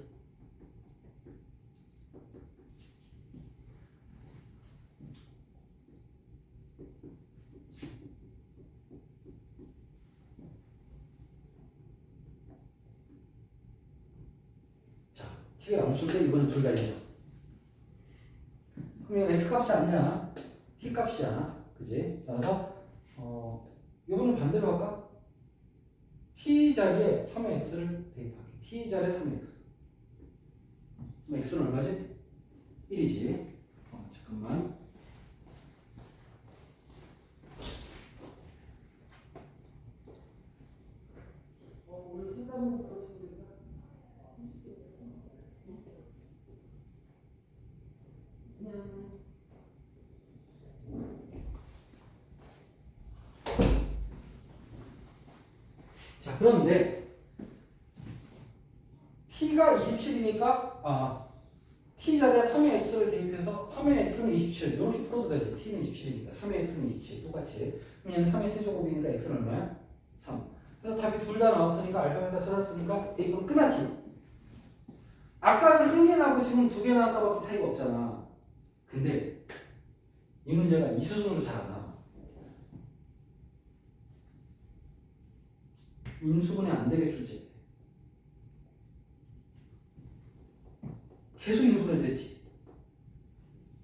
자, t가 양수인데 이거는 둘 다 있죠. 그럼 이건 x값이 아니잖아. t값이야. 그지? 따라서 이거는 반대로 할까? t 자리에 3의 x를 대입할게. t 자리에 3의 x. 그럼 x는 얼마지? 1이지. 잠깐만. 오늘 생각은 그렇습니다. 자, 그런데 t가 27이니까 t 자리에 3의 x를 대입해서 3의 x는 27 이렇게 풀어도 되지. t는 27이니까 3의 x는 27 똑같이. 그럼 얘는 3의 세제곱이니까 x는 얼마야? 3. 그래서 답이 둘 다 나왔으니까 알파 베타 찾았으니까 대입은 끝났지. 아까는 한 개 나고 지금 두 개 나왔다밖에 차이가 없잖아. 근데 이 문제가 이 수준으로 잘 안 나와. 인수분해 안 되게 출제. 계속 인수분해 됐지.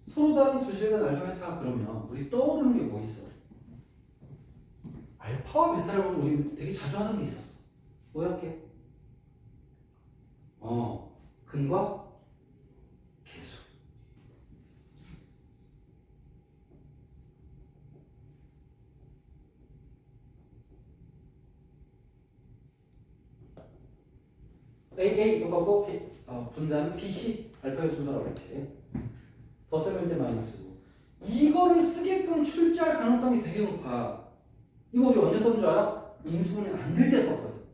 서로 다른 두 식의 알파 베타가 그러면 우리 떠오르는 게 뭐 있어? 알파와 베타를 보면 우리 되게 자주 하는 게 있었어. 뭐였게? 근과 계수. AA 똑같고 분자는 BC 알파의 순서라고 했지. 더 세면 때 마이너스고. 이거를 쓰게끔 출제할 가능성이 되게 높아. 이거 우리 언제 썼는 줄 알아? 인수분해 안 될 때 썼거든.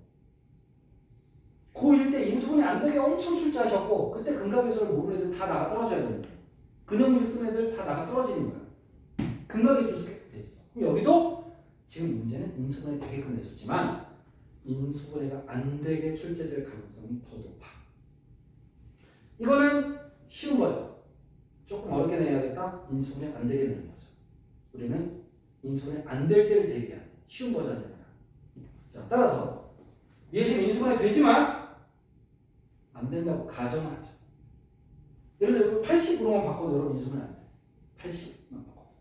고1 때 인수분해 안 되게 엄청 출제하셨고 그때 근각계수를 모르는 애들 다 나가 떨어져야 되는 거야. 근형문제 쓴 애들 다 나가 떨어지는 거야. 근각계수를 쓰게끔 돼 있어. 그럼 여기도 지금 문제는 인수분해 되게 끝내줬지만 인수분해가 안 되게 출제될 가능성이 더 높아. 이거는 쉬운 거죠. 조금 어렵게 내야겠다. 인수분해 안 되게 내는 거죠. 우리는 인수분해 안 될 때를 대비한 쉬운 버전이야. 자, 따라서 얘 지금 인수분해 되지만 안 된다고 가정을 하죠. 예를 들어 80으로만 바꿔도 여러분 인수분해 안 돼. 80만 바꿔.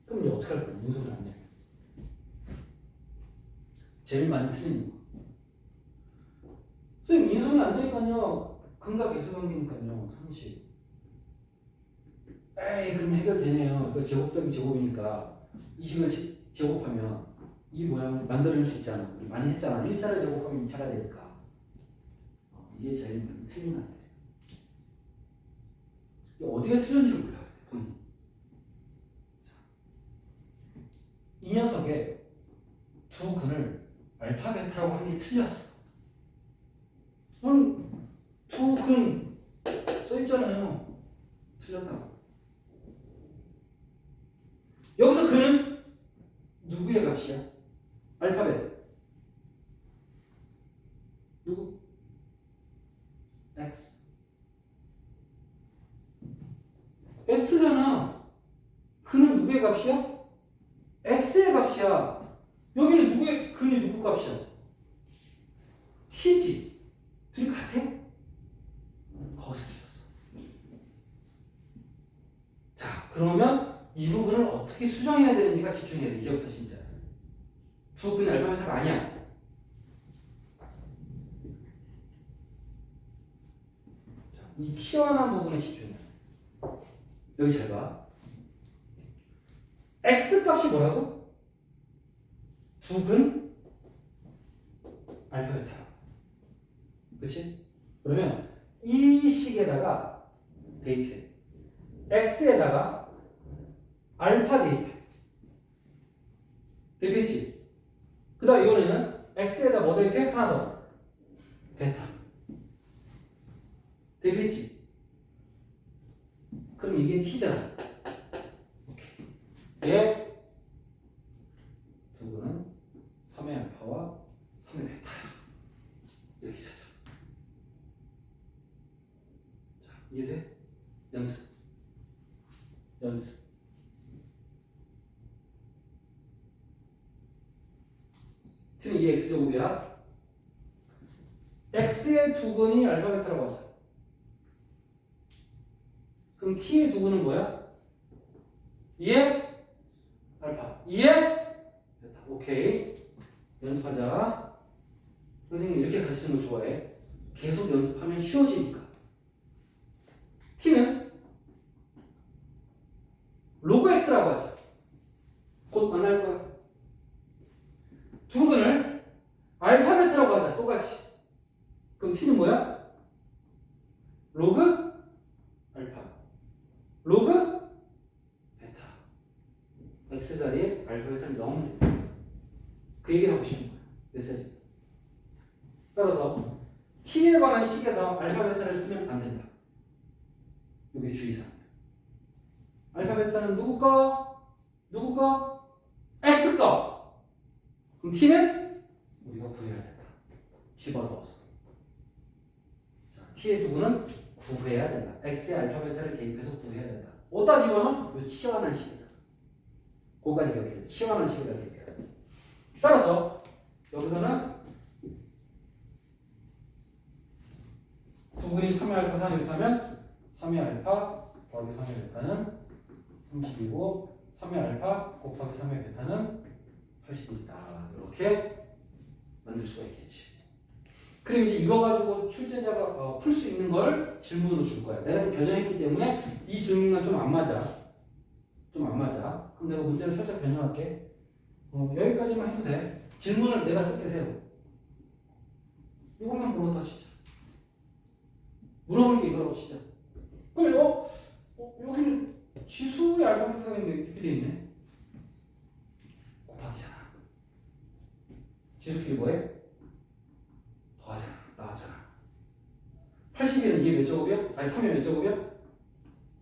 그럼 이제 어떻게 할 거야? 인수분해 안 돼. 제일 많이 틀리는 거. 선생님 인수분해 안 되니까요. 근각 계수 관계니까요. 30. 에이 그럼 해결되네요. 그 제곱 더하기 제곱이니까 20을 제곱하면 이 모양을 만들어낼 수 있잖아. 우리 많이 했잖아. 1차를 제곱하면 2차가 되니까. 이게 제일 많이 틀리면 안 돼. 어디가 틀렸는지를 몰라. 본인. 자, 이 녀석의 두 근을 알파 베타라고 한 게 틀렸어. 두 근 써있잖아요. 틀렸다고. 여기서 근은 누구의 값이야? 알파벳. 누구? x. x잖아. 근은 누구의 값이야? x의 값이야. 여기는 누구의 근이 누구 값이야? t지. 둘이 같아? 거기서 틀렸어. 자, 그러면 이 부분을 어떻게 수정해야 되는지가 집중해야 돼. 이제부터 진짜. 두 근이 알파 베타가 아니야. 자, 이 시원한 부분에 집중해. 여기 잘 봐. x 값이 뭐라고? 두 근 알파 베타. 그치? 그러면 이 식에다가 대입해. x에다가 알파 대입해. 대입했지? 그 다음 이번에는 x에다 뭐 대입해? 하나 더. 베타. 대입했지? 그럼 이게 t잖아. 오케이. 얘 두고는 3의 알파와 3의 베타야. 이렇게 찾아. 자, 이해돼? 연습. t는 2x제곱이야. x의 두근이 알파 베타라고 하자. 그럼 t의 두근은 뭐야? 2의 알파. 2의 베타. 오케이. 연습하자. 선생님 이렇게 가르치는 거 좋아해. 계속 연습하면 쉬워지니까. t는 로그 x라고 하자. 곧 만날 거야. 두근을 알파 베타라고 하자. 똑같이. 그럼 t는 뭐야? 로그 알파. 로그 베타. x 자리에 알파 베타를 넣으면 된다. 그 얘기를 하고 싶은 거야. 메시지. 따라서 t에 관한 식에서 알파 베타를 쓰면 안 된다. 이게 주의사항. 알파 베타는 누구 거? 누구 거? x 거. 그럼 t는 우리가 구해야 된다. 집어넣어서. 자, t의 두구는 구해야 된다. x의 알파 베타를 대입해서 구해야 된다. 어디다 집어넣어? 요 치환한 식이다. 그거까지 기억해야 돼. 치환한 식이다 기억해야 돼. 따라서 여기서는 두근이 3의 알파 3의 베타면 3의 알파 더하기 3의 베타는 30이고 3의 알파 곱하기 3의 베타는 80이다. 이렇게 만들 수가 있겠지. 그럼 이제 이거 가지고 출제자가 풀 수 있는 걸 질문으로 줄 거야. 내가 지금 변형했기 때문에 이 질문은 좀 안 맞아. 좀 안 맞아. 그럼 내가 문제를 살짝 변형할게. 여기까지만 해도 돼. 질문을 내가 쓸게 세워. 이것만 물어봤다 치자. 물어볼 게 이거라고 치자. 그럼 여기는 지수의 알파 베타가 있는데 이렇게 돼 있네. 곱하기잖아. 지수끼리 뭐해? 더하잖아. 나왔잖아. 80이면 2의 몇 제곱이야? 아니 3의 몇 제곱이야?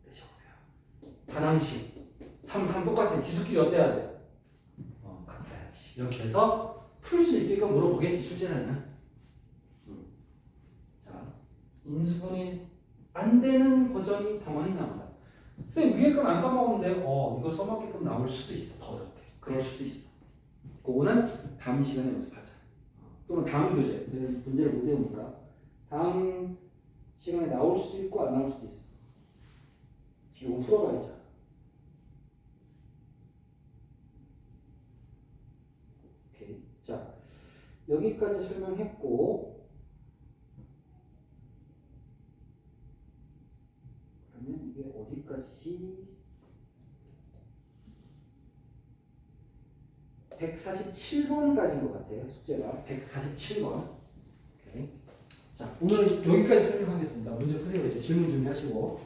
4제곱이야. 반항식 3 똑같아. 지수끼리 어때야 돼? 같아야지. 이렇게 해서 풀 수 있게끔 물어보겠지 출제자는. 자, 인수분해 안 되는 버전이 더 많이 나온다. 쌤 위에 건 안 써먹었는데 이거 써먹게끔 나올 수도 있어. 더 어렵게. 그럴 수도 있어. 그거는 다음 시간에 연습하자. 또는 다음 교재. 내가 문제를 못 외우니까 다음 시간에 나올 수도 있고 안 나올 수도 있어. 이거 풀어봐야죠. 오케이. 자, 여기까지 설명했고 그러면 이게 어디까지지? 147번까지인 것 같아요. 숙제가 147번. 오케이. 자, 오늘 여기까지 설명하겠습니다. 문제 푸세요. 이제 질문 준비하시고.